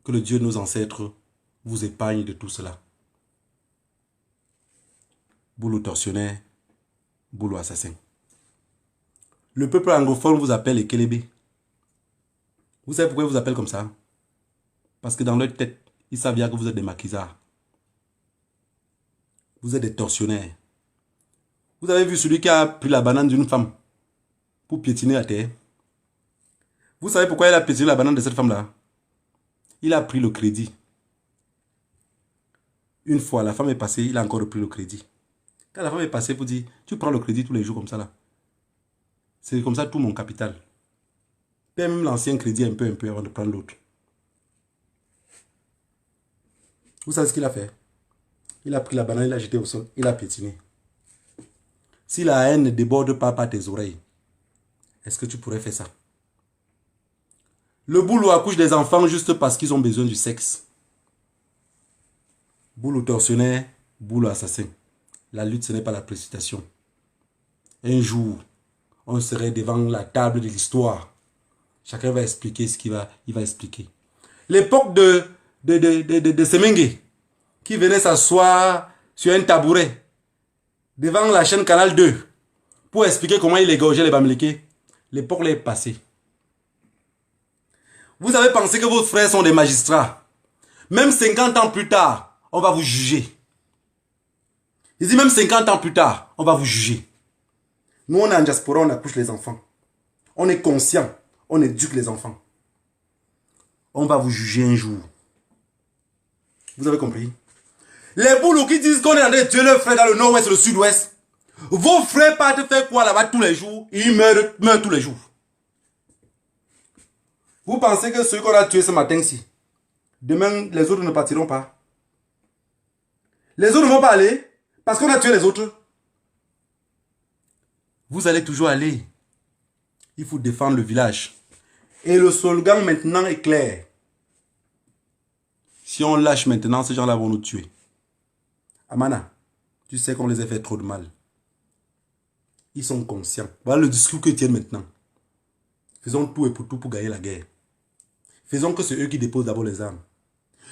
Que le Dieu de nos ancêtres vous épargne de tout cela. Boulou tortionnaire, Boulou assassin. Le peuple anglophone vous appelle les Kélébé. Vous savez pourquoi ils vous appellent comme ça? Parce que dans leur tête, ils savent bien que vous êtes des maquisards. Vous êtes des tortionnaires. Vous avez vu celui qui a pris la banane d'une femme pour piétiner la terre? Vous savez pourquoi il a piétiné la banane de cette femme-là? Il a pris le crédit. Une fois, la femme est passée, il a encore repris le crédit. Quand la femme est passée, vous dites, tu prends le crédit tous les jours comme ça là. C'est comme ça tout mon capital. Paye même l'ancien crédit un peu avant de prendre l'autre. Vous savez ce qu'il a fait? Il a pris la banane, il l'a jetée au sol, il a piétiné. Si la haine ne déborde pas par tes oreilles, est-ce que tu pourrais faire ça? Le boulot accouche des enfants juste parce qu'ils ont besoin du sexe. Boulot tortionnaire, boulot assassin. La lutte, ce n'est pas la précipitation. Un jour, on serait devant la table de l'histoire. Chacun va expliquer ce qu'il va expliquer. L'époque de Semengue, qui venait s'asseoir sur un tabouret devant la chaîne Canal 2 pour expliquer comment il égorgeait les Bamileke. L'époque est passée. Vous avez pensé que vos frères sont des magistrats. Même 50 ans plus tard, on va vous juger. Je dis même 50 ans plus tard, on va vous juger. Nous, on est en diaspora, on accouche les enfants. On est conscient, on éduque les enfants. On va vous juger un jour. Vous avez compris? Les boulots qui disent qu'on est en train de tuer leurs frères dans le nord-ouest et le sud-ouest. Vos frères partent faire quoi là-bas tous les jours? Ils meurent tous les jours. Vous pensez que ceux qu'on a tués ce matin-ci, demain les autres ne partiront pas? Les autres ne vont pas aller parce qu'on a tué les autres. Vous allez toujours aller. Il faut défendre le village. Et le slogan maintenant est clair. Si on lâche maintenant, ces gens-là vont nous tuer. Amana, tu sais qu'on les a fait trop de mal. Ils sont conscients. Voilà le discours qu'ils tiennent maintenant. Faisons tout et pour tout pour gagner la guerre. Faisons que c'est eux qui déposent d'abord les armes.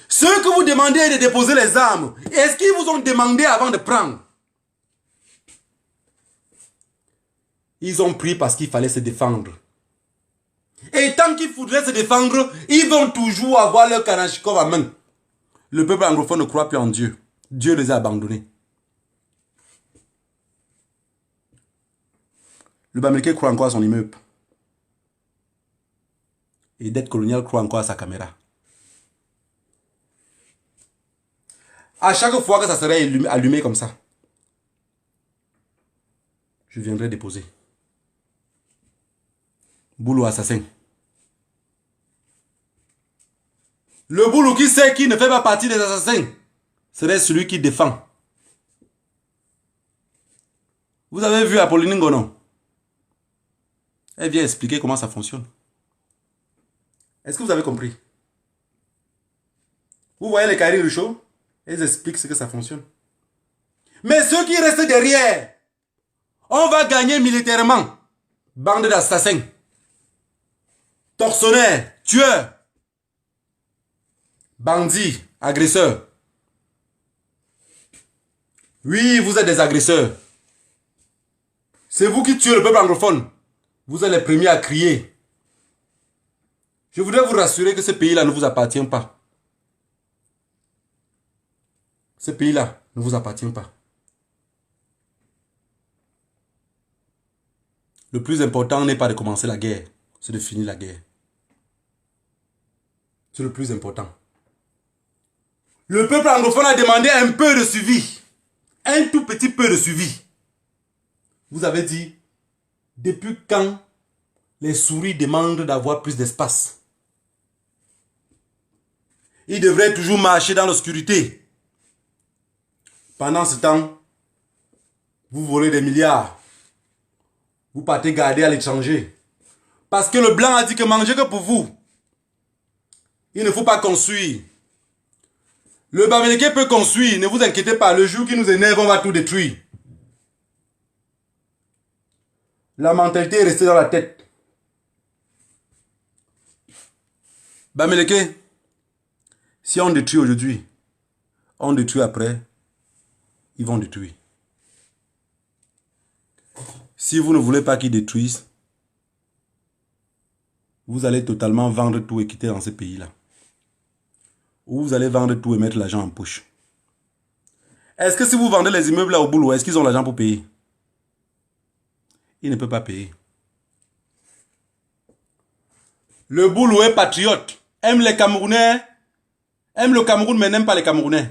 Ceux que vous demandez de déposer les armes, est-ce qu'ils vous ont demandé avant de prendre? Ils ont pris parce qu'il fallait se défendre. Et tant qu'il faudrait se défendre, ils vont toujours avoir leur Kalachnikov à main. Le peuple anglophone ne croit plus en Dieu. Dieu les a abandonnés. Le Bamileke croit encore à son immeuble. Et dette coloniale croit encore à sa caméra. À chaque fois que ça serait allumé comme ça, je viendrai déposer. Boulot assassin. Le boulot qui sait qui ne fait pas partie des assassins serait celui qui défend. Vous avez vu Apolline Ngono? Elle vient expliquer comment ça fonctionne. Est-ce que vous avez compris? Vous voyez les carrés Ruchot? Elles expliquent ce que ça fonctionne. Mais ceux qui restent derrière, on va gagner militairement. Bande d'assassins. Tortionnaires, tueurs. Bandits, agresseurs. Oui, vous êtes des agresseurs. C'est vous qui tuez le peuple anglophone. Vous êtes les premiers à crier. Je voudrais vous rassurer que ce pays-là ne vous appartient pas. Ce pays-là ne vous appartient pas. Le plus important n'est pas de commencer la guerre, c'est de finir la guerre. C'est le plus important. Le peuple anglophone a demandé un peu de suivi. Un tout petit peu de suivi. Vous avez dit, depuis quand les souris demandent d'avoir plus d'espace? Ils devraient toujours marcher dans l'obscurité. Pendant ce temps, vous volez des milliards. Vous partez garder à l'étranger. Parce que le blanc a dit que manger que pour vous. Il ne faut pas construire. Le Bamileke peut construire, ne vous inquiétez pas. Le jour qui nous énerve, on va tout détruire. La mentalité est restée dans la tête. Bamileke, si on détruit aujourd'hui, on détruit après, ils vont détruire. Si vous ne voulez pas qu'ils détruisent, vous allez totalement vendre tout et quitter dans ce pays-là. Ou vous allez vendre tout et mettre l'argent en poche. Est-ce que si vous vendez les immeubles là au boulot, est-ce qu'ils ont l'argent pour payer? Ils ne peuvent pas payer. Le boulot est patriote. Aime les Camerounais. Aime le Cameroun mais n'aime pas les Camerounais.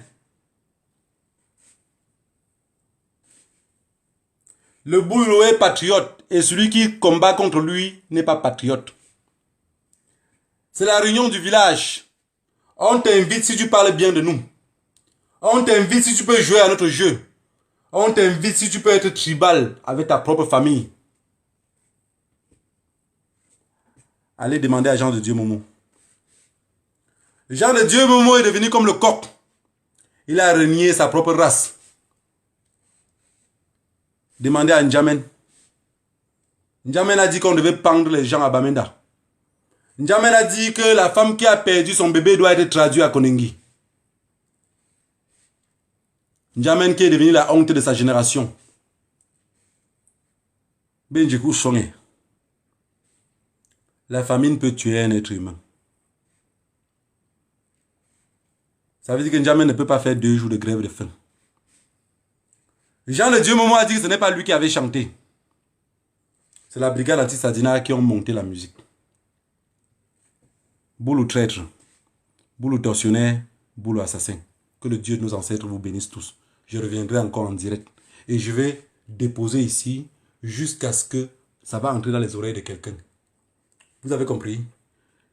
Le boulot est patriote et celui qui combat contre lui n'est pas patriote. C'est la réunion du village. On t'invite si tu parles bien de nous. On t'invite si tu peux jouer à notre jeu. On t'invite si tu peux être tribal avec ta propre famille. Allez demander à Jean de Dieu Momo. Jean de Dieu Momo est devenu comme le coq. Il a renié sa propre race. Demandez à N'Djamen. N'Djamena a dit qu'on devait pendre les gens à Bamenda. N'Djamena a dit que la femme qui a perdu son bébé doit être traduite à Konengi. N'Djamena qui est devenu la honte de sa génération. Benjikou Songe. La famine peut tuer un être humain. Ça veut dire que N'Djamena ne peut pas faire 2 jours de grève de faim. Jean de Dieu Momo a dit que ce n'est pas lui qui avait chanté. C'est la brigade anti-Sadina qui ont monté la musique. Boulou traître, boulou tortionnaire, boulou assassin. Que le Dieu de nos ancêtres vous bénisse tous. Je reviendrai encore en direct. Et je vais déposer ici jusqu'à ce que ça va entrer dans les oreilles de quelqu'un. Vous avez compris?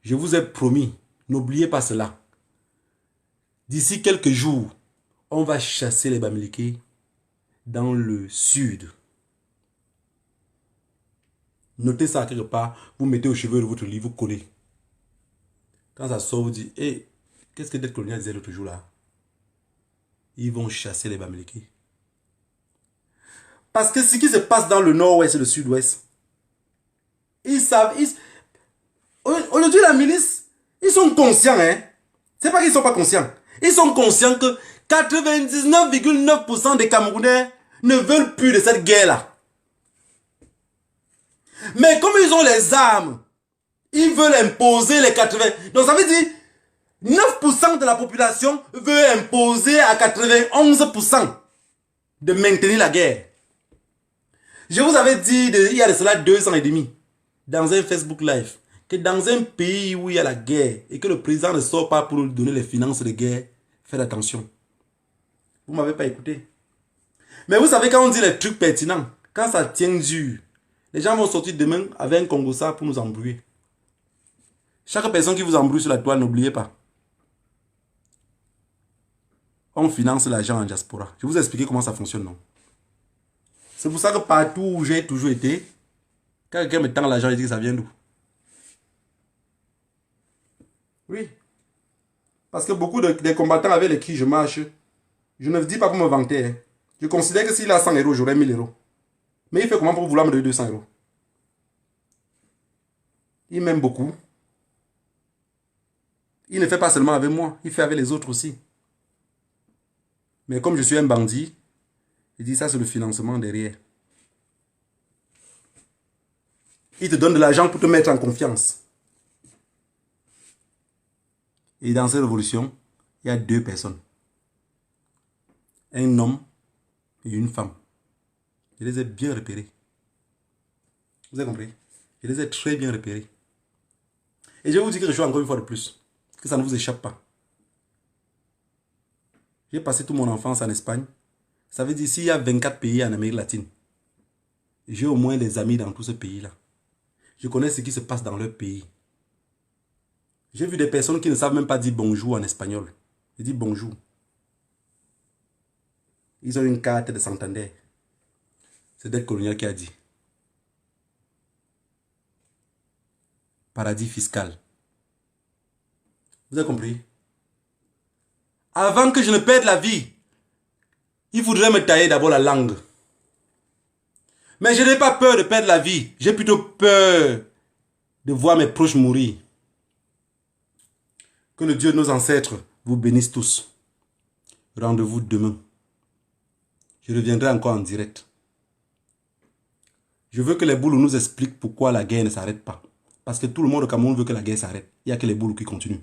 Je vous ai promis, n'oubliez pas cela. D'ici quelques jours, on va chasser les Bamileke dans le sud. Notez ça quelque part, vous mettez au cheveu de votre lit, vous collez. Quand ça sort, vous dites, hé, qu'est-ce que Dette Coloniale disait l'autre jour là? Ils vont chasser les Bamileke. Parce que ce qui se passe dans le nord-ouest et le sud-ouest, ils savent, aujourd'hui la milice, ils sont conscients, hein. C'est pas qu'ils sont pas conscients. Ils sont conscients que 99,9% des Camerounais ne veulent plus de cette guerre-là. Mais comme ils ont les armes, ils veulent imposer les 80. Donc ça veut dire 9% de la population veut imposer à 91% de maintenir la guerre. Je vous avais dit il y a de cela 2 ans et demi dans un Facebook Live que dans un pays où il y a la guerre et que le président ne sort pas pour nous donner les finances de guerre, faites attention. Vous ne m'avez pas écouté. Mais vous savez quand on dit les trucs pertinents, quand ça tient dur, les gens vont sortir demain avec un Congossa pour nous embrouiller. Chaque personne qui vous embrouille sur la toile, n'oubliez pas. On finance l'argent en diaspora. Je vais vous expliquer comment ça fonctionne, non? C'est pour ça que partout où j'ai toujours été, quand quelqu'un me tend l'argent, il dit que ça vient d'où? Oui. Parce que beaucoup des combattants avec lesquels je marche, je ne dis pas pour me vanter. Hein. Je considère que s'il a 100 euros, j'aurais 1000 euros. Mais il fait comment pour vouloir me donner 200 euros? Il m'aime beaucoup. Il ne fait pas seulement avec moi, il fait avec les autres aussi. Mais comme je suis un bandit, il dit ça c'est le financement derrière. Il te donne de l'argent pour te mettre en confiance. Et dans cette révolution, il y a 2 personnes. Un homme et une femme. Je les ai bien repérés. Vous avez compris? Je les ai très bien repérés. Et je vais vous dire quelque chose encore une fois de plus. Que ça ne vous échappe pas. J'ai passé toute mon enfance en Espagne. Ça veut dire s'il y a 24 pays en Amérique latine, j'ai au moins des amis dans tous ces pays-là. Je connais ce qui se passe dans leur pays. J'ai vu des personnes qui ne savent même pas dire bonjour en espagnol. Ils disent bonjour. Ils ont une carte de Santander. C'est Dette Coloniale qui a dit. Paradis fiscal. Vous avez compris? Avant que je ne perde la vie, il faudrait me tailler d'abord la langue. Mais je n'ai pas peur de perdre la vie. J'ai plutôt peur de voir mes proches mourir. Que le Dieu de nos ancêtres vous bénisse tous. Rendez-vous demain. Je reviendrai encore en direct. Je veux que les Boulous nous expliquent pourquoi la guerre ne s'arrête pas. Parce que tout le monde au Cameroun veut que la guerre s'arrête. Il n'y a que les Boulous qui continuent.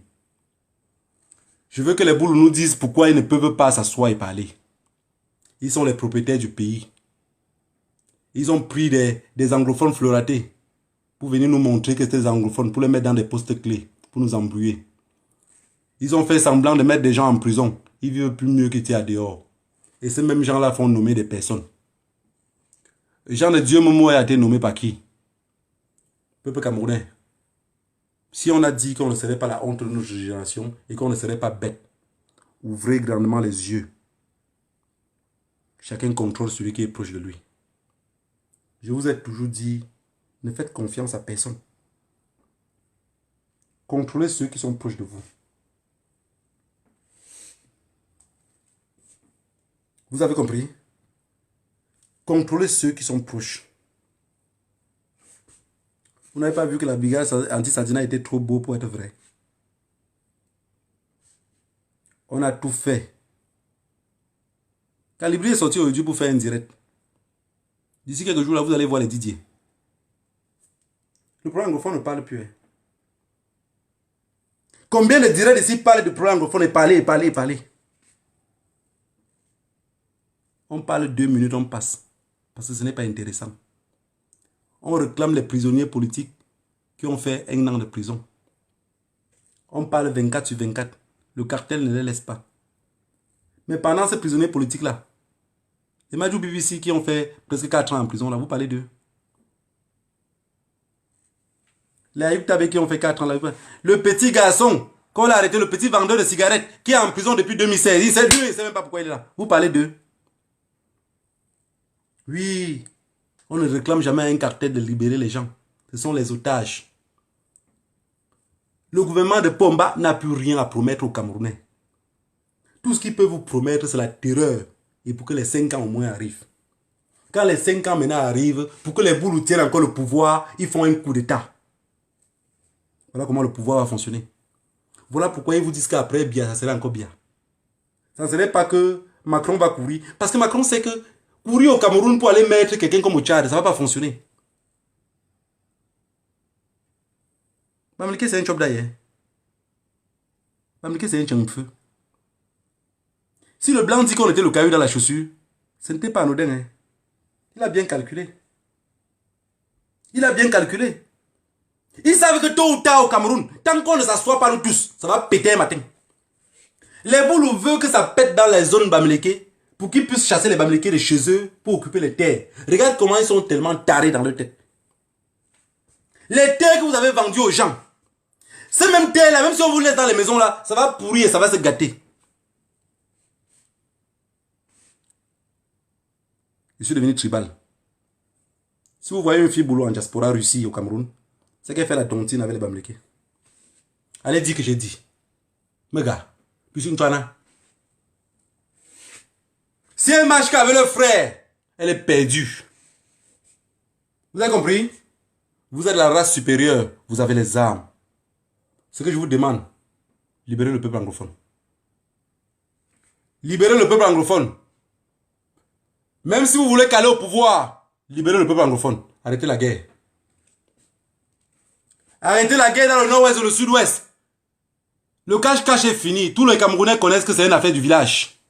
Je veux que les Boulous nous disent pourquoi ils ne peuvent pas s'asseoir et parler. Ils sont les propriétaires du pays. Ils ont pris des anglophones floratés pour venir nous montrer que c'était des anglophones, pour les mettre dans des postes clés, pour nous embrouiller. Ils ont fait semblant de mettre des gens en prison. Ils vivent plus mieux qu'ils étaient à dehors. Et ces mêmes gens-là font nommer des personnes. Jean de Dieu Momo a été nommé par qui? Peuple camerounais. Si on a dit qu'on ne serait pas la honte de notre génération et qu'on ne serait pas bête, ouvrez grandement les yeux. Chacun contrôle celui qui est proche de lui. Je vous ai toujours dit, ne faites confiance à personne. Contrôlez ceux qui sont proches de vous. Vous avez compris? Contrôlez ceux qui sont proches. Vous n'avez pas vu que la brigade anti-Sadina était trop beau pour être vrai. On a tout fait. Calibri est sorti aujourd'hui pour faire un direct. D'ici quelques jours, là, vous allez voir les Didier. Le problème anglophone ne parle plus. Hein. Combien de directs ici parlent de problème anglophone et parler. On parle 2 minutes, on passe. Parce que ce n'est pas intéressant. On réclame les prisonniers politiques qui ont fait 1 an de prison. On parle 24 sur 24. Le cartel ne les laisse pas. Mais pendant ces prisonniers politiques-là, les Madjou BBC qui ont fait presque 4 ans en prison, là, vous parlez d'eux. Les Ayoub Tabé qui ont fait 4 ans là. Le petit garçon, qu'on l'a arrêté, le petit vendeur de cigarettes, qui est en prison depuis 2016. Il ne sait même pas pourquoi il est là. Vous parlez d'eux. Oui, on ne réclame jamais à un cartel de libérer les gens. Ce sont les otages. Le gouvernement de Pomba n'a plus rien à promettre aux Camerounais. Tout ce qu'il peut vous promettre, c'est la terreur. Et pour que les 5 ans au moins arrivent. Quand les 5 ans maintenant arrivent, pour que les Boulous tiennent encore le pouvoir, ils font un coup d'État. Voilà comment le pouvoir va fonctionner. Voilà pourquoi ils vous disent qu'après Biya, ça serait encore bien. Ça ne serait pas que Macron va courir. Parce que Macron sait que courir au Cameroun pour aller mettre quelqu'un comme au Tchad, ça ne va pas fonctionner. Bamileke, c'est un job d'ailleurs. Bamileke, c'est un changfeu. Si le blanc dit qu'on était le caillou dans la chaussure, ce n'était pas anodin. Hein. Il a bien calculé. Il a bien calculé. Ils savent que tôt ou tard au Cameroun, tant qu'on ne s'assoit pas nous tous, ça va péter un matin. Les Boulous veulent que ça pète dans les zones Bamileke pour qu'ils puissent chasser les Bamileke de chez eux pour occuper les terres. Regarde comment ils sont tellement tarés dans leur tête. Les terres que vous avez vendues aux gens, ces mêmes terres là, même si on vous laisse dans les maisons là, ça va pourrir et ça va se gâter. Je suis devenu tribal. Si vous voyez une fille boulot en diaspora Russie au Cameroun, c'est qu'elle fait la tontine avec les Bamileke. Allez dire que j'ai dit. Mais gars, puis une toana. Si elle marche qu'avec le frère, elle est perdue. Vous avez compris? Vous êtes la race supérieure, vous avez les armes. Ce que je vous demande, libérez le peuple anglophone. Libérez le peuple anglophone. Même si vous voulez caler au pouvoir, libérez le peuple anglophone. Arrêtez la guerre. Arrêtez la guerre dans le nord-ouest et le sud-ouest. Le cache-cache est fini. Tous les Camerounais connaissent que c'est une affaire du village.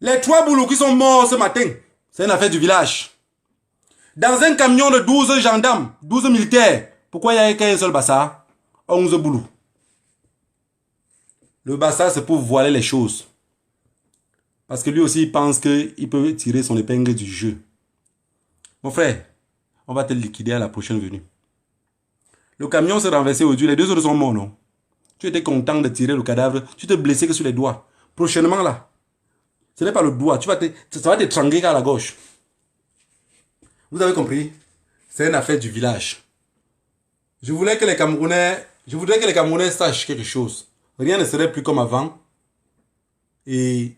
Les 3 Boulous qui sont morts ce matin, c'est une affaire du village. Dans un camion de 12 gendarmes, 12 militaires, pourquoi il n'y a qu'un seul Bassa? 11 Boulous. Le Bassa, c'est pour voiler les choses. Parce que lui aussi, il pense qu'il peut tirer son épingle du jeu. Mon frère, on va te liquider à la prochaine venue. Le camion s'est renversé aujourd'hui, les 2 autres sont morts, non? Tu étais content de tirer le cadavre, tu te blessais que sur les doigts. Prochainement là, ce n'est pas le doigt, ça va t'étrangler à la gauche. Vous avez compris? C'est une affaire du village. Je voudrais que les Camerounais sachent quelque chose. Rien ne serait plus comme avant. Et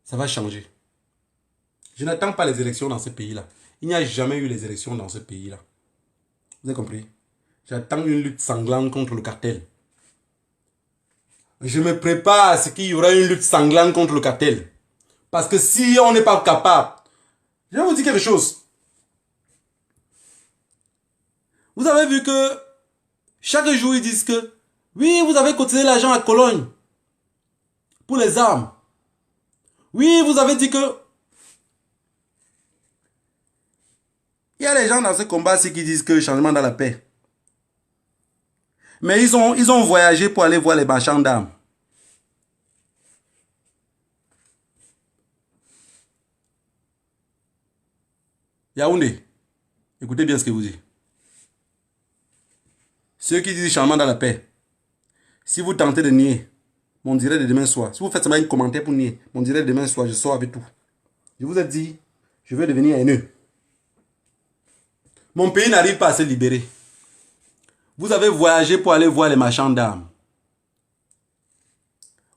ça va changer. Je n'attends pas les élections dans ce pays-là. Il n'y a jamais eu les élections dans ce pays-là. Vous avez compris? J'attends une lutte sanglante contre le cartel. Je me prépare à ce qu'il y aura une lutte sanglante contre le cartel. Parce que si on n'est pas capable... Je vais vous dire quelque chose. Vous avez vu que chaque jour ils disent que oui, vous avez cotisé l'argent à Cologne pour les armes. Oui, vous avez dit que... Il y a des gens dans ce combat-ci qui disent que changement dans la paix. Mais ils ont voyagé pour aller voir les marchands d'armes. Yaoundé, écoutez bien ce que vous dites. Ceux qui disent changement dans la paix, si vous tentez de nier, mon direct de demain soir, si vous faites seulement un commentaire pour nier, mon direct de demain soir, je sors avec tout. Je vous ai dit, je vais devenir haineux. Mon pays n'arrive pas à se libérer. Vous avez voyagé pour aller voir les marchands d'armes.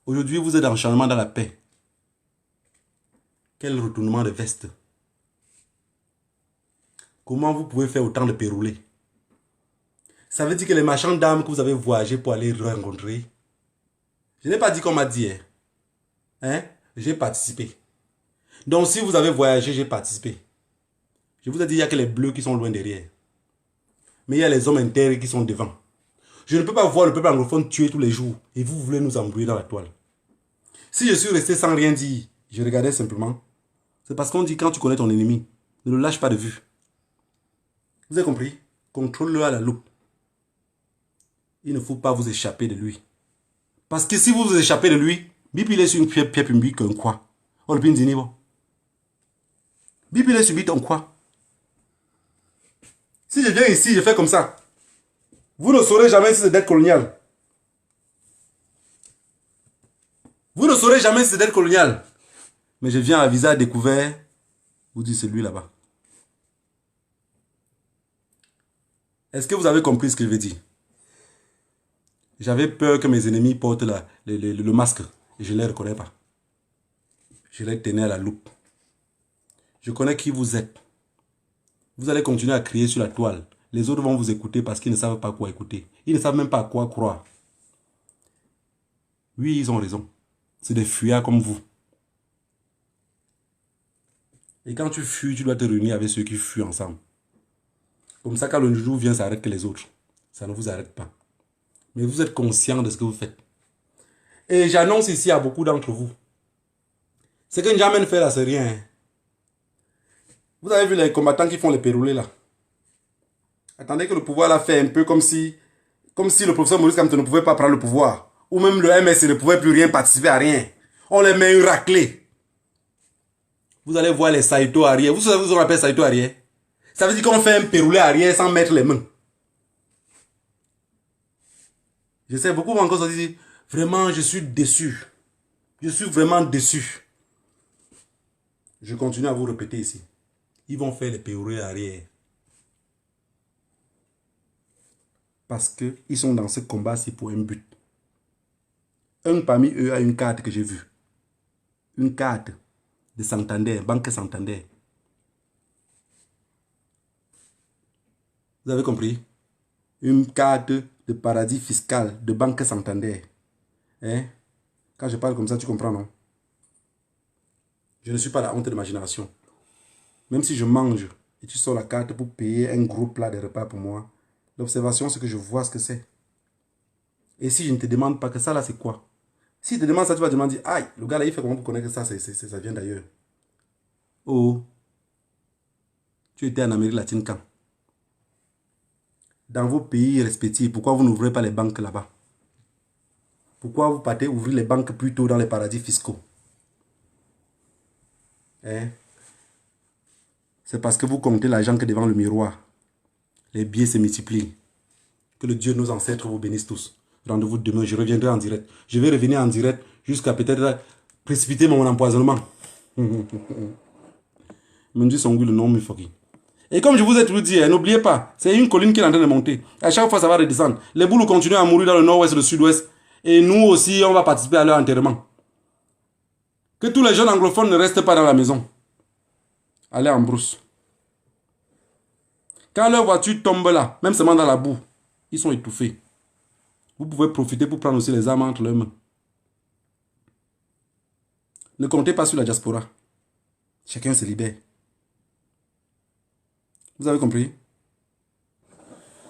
Aujourd'hui, vous êtes en changement dans la paix. Quel retournement de veste. Comment vous pouvez faire autant de pérolés? Ça veut dire que les marchands d'armes que vous avez voyagé pour aller rencontrer, je n'ai pas dit qu'on m'a dit, hein? J'ai participé. Donc si vous avez voyagé, j'ai participé. Je vous ai dit, il n'y a que les bleus qui sont loin derrière. Mais il y a les hommes intègres qui sont devant. Je ne peux pas voir le peuple anglophone tuer tous les jours. Et vous voulez nous embrouiller dans la toile. Si je suis resté sans rien dire, je regardais simplement. C'est parce qu'on dit quand tu connais ton ennemi, ne le lâche pas de vue. Vous avez compris? Contrôle-le à la loupe. Il ne faut pas vous échapper de lui. Parce que si vous vous échappez de lui, Bip il est sur une pierre publique qu'un quoi. On le dit bon. Bip il est sur ton quoi. Si je viens ici, je fais comme ça. Vous ne saurez jamais si c'est dette coloniale. Vous ne saurez jamais si c'est dette coloniale. Mais je viens à visage découvert. Vous dites c'est lui là-bas. Est-ce que vous avez compris ce que je veux dire? J'avais peur que mes ennemis portent le masque. Et je ne les reconnais pas. Je les tenais à la loupe. Je connais qui vous êtes. Vous allez continuer à crier sur la toile. Les autres vont vous écouter parce qu'ils ne savent pas quoi écouter. Ils ne savent même pas à quoi croire. Oui, ils ont raison. C'est des fuyards comme vous. Et quand tu fuis, tu dois te réunir avec ceux qui fuient ensemble. Comme ça, quand le jour vient, ça arrête que les autres. Ça ne vous arrête pas. Mais vous êtes conscient de ce que vous faites. Et j'annonce ici à beaucoup d'entre vous. Ce que N'Djamena fait là, c'est rien. Hein. Vous avez vu les combattants qui font les pérolés là. Attendez que le pouvoir là fait un peu comme si le professeur Maurice Kamto ne pouvait pas prendre le pouvoir. Ou même le MS ne pouvait plus rien participer à rien. On les met une raclée. Vous allez voir les Saito arrière. Vous savez ce qu'on appelle Saito arrière? Ça veut dire qu'on fait un pérolé arrière sans mettre les mains. Je sais, beaucoup vont encore se dire, vraiment, je suis déçu. Je suis vraiment déçu. Je continue à vous répéter ici. Ils vont faire les pérolés arrière. Parce qu'ils sont dans ce combat-ci pour un but. Un parmi eux a une carte que j'ai vue. Une carte de Santander, Banque Santander. Vous avez compris? Une carte de paradis fiscal de Banque Santander. Hein? Quand je parle comme ça, tu comprends, non? Je ne suis pas la honte de ma génération. Même si je mange et tu sors la carte pour payer un gros plat de repas pour moi, l'observation, c'est que je vois ce que c'est. Et si je ne te demande pas que ça, là, c'est quoi? Si tu te demandes ça, tu vas te demander, aïe, le gars là, il fait comment pour connaître que ça, ça vient d'ailleurs. Oh, tu étais en Amérique latine quand? Dans vos pays respectifs, pourquoi vous n'ouvrez pas les banques là-bas? Pourquoi vous partez ouvrir les banques plutôt dans les paradis fiscaux? Hein? C'est parce que vous comptez l'argent que devant le miroir. Les biais se multiplient. Que le Dieu de nos ancêtres vous bénisse tous. Rendez-vous demain, je reviendrai en direct. Je vais revenir en direct jusqu'à peut-être précipiter mon empoisonnement. Me dit son goût le nom, mais fucking. Et comme je vous ai toujours dit, n'oubliez pas, c'est une colline qui est en train de monter. À chaque fois, ça va redescendre. Les boules continuent à mourir dans le nord-ouest et le sud-ouest. Et nous aussi, on va participer à leur enterrement. Que tous les jeunes anglophones ne restent pas dans la maison. Allez en brousse. Quand leur voiture tombe là, même seulement dans la boue, ils sont étouffés. Vous pouvez profiter pour prendre aussi les armes entre leurs mains. Ne comptez pas sur la diaspora. Chacun se libère. Vous avez compris?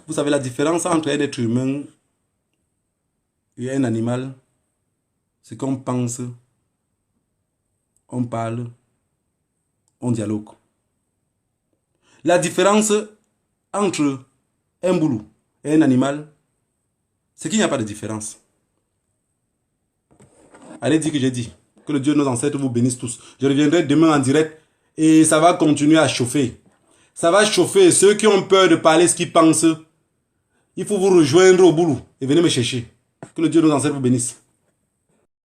Vous savez la différence entre un être humain et un animal, c'est qu'on pense, on parle, on dialogue. La différence entre un boulot et un animal, c'est qu'il n'y a pas de différence. Allez dire que j'ai dit. Que le Dieu de nos ancêtres vous bénisse tous. Je reviendrai demain en direct et ça va continuer à chauffer. Ça va chauffer. Ceux qui ont peur de parler ce qu'ils pensent, il faut vous rejoindre au boulot et venez me chercher. Que le Dieu de nos ancêtres vous bénisse.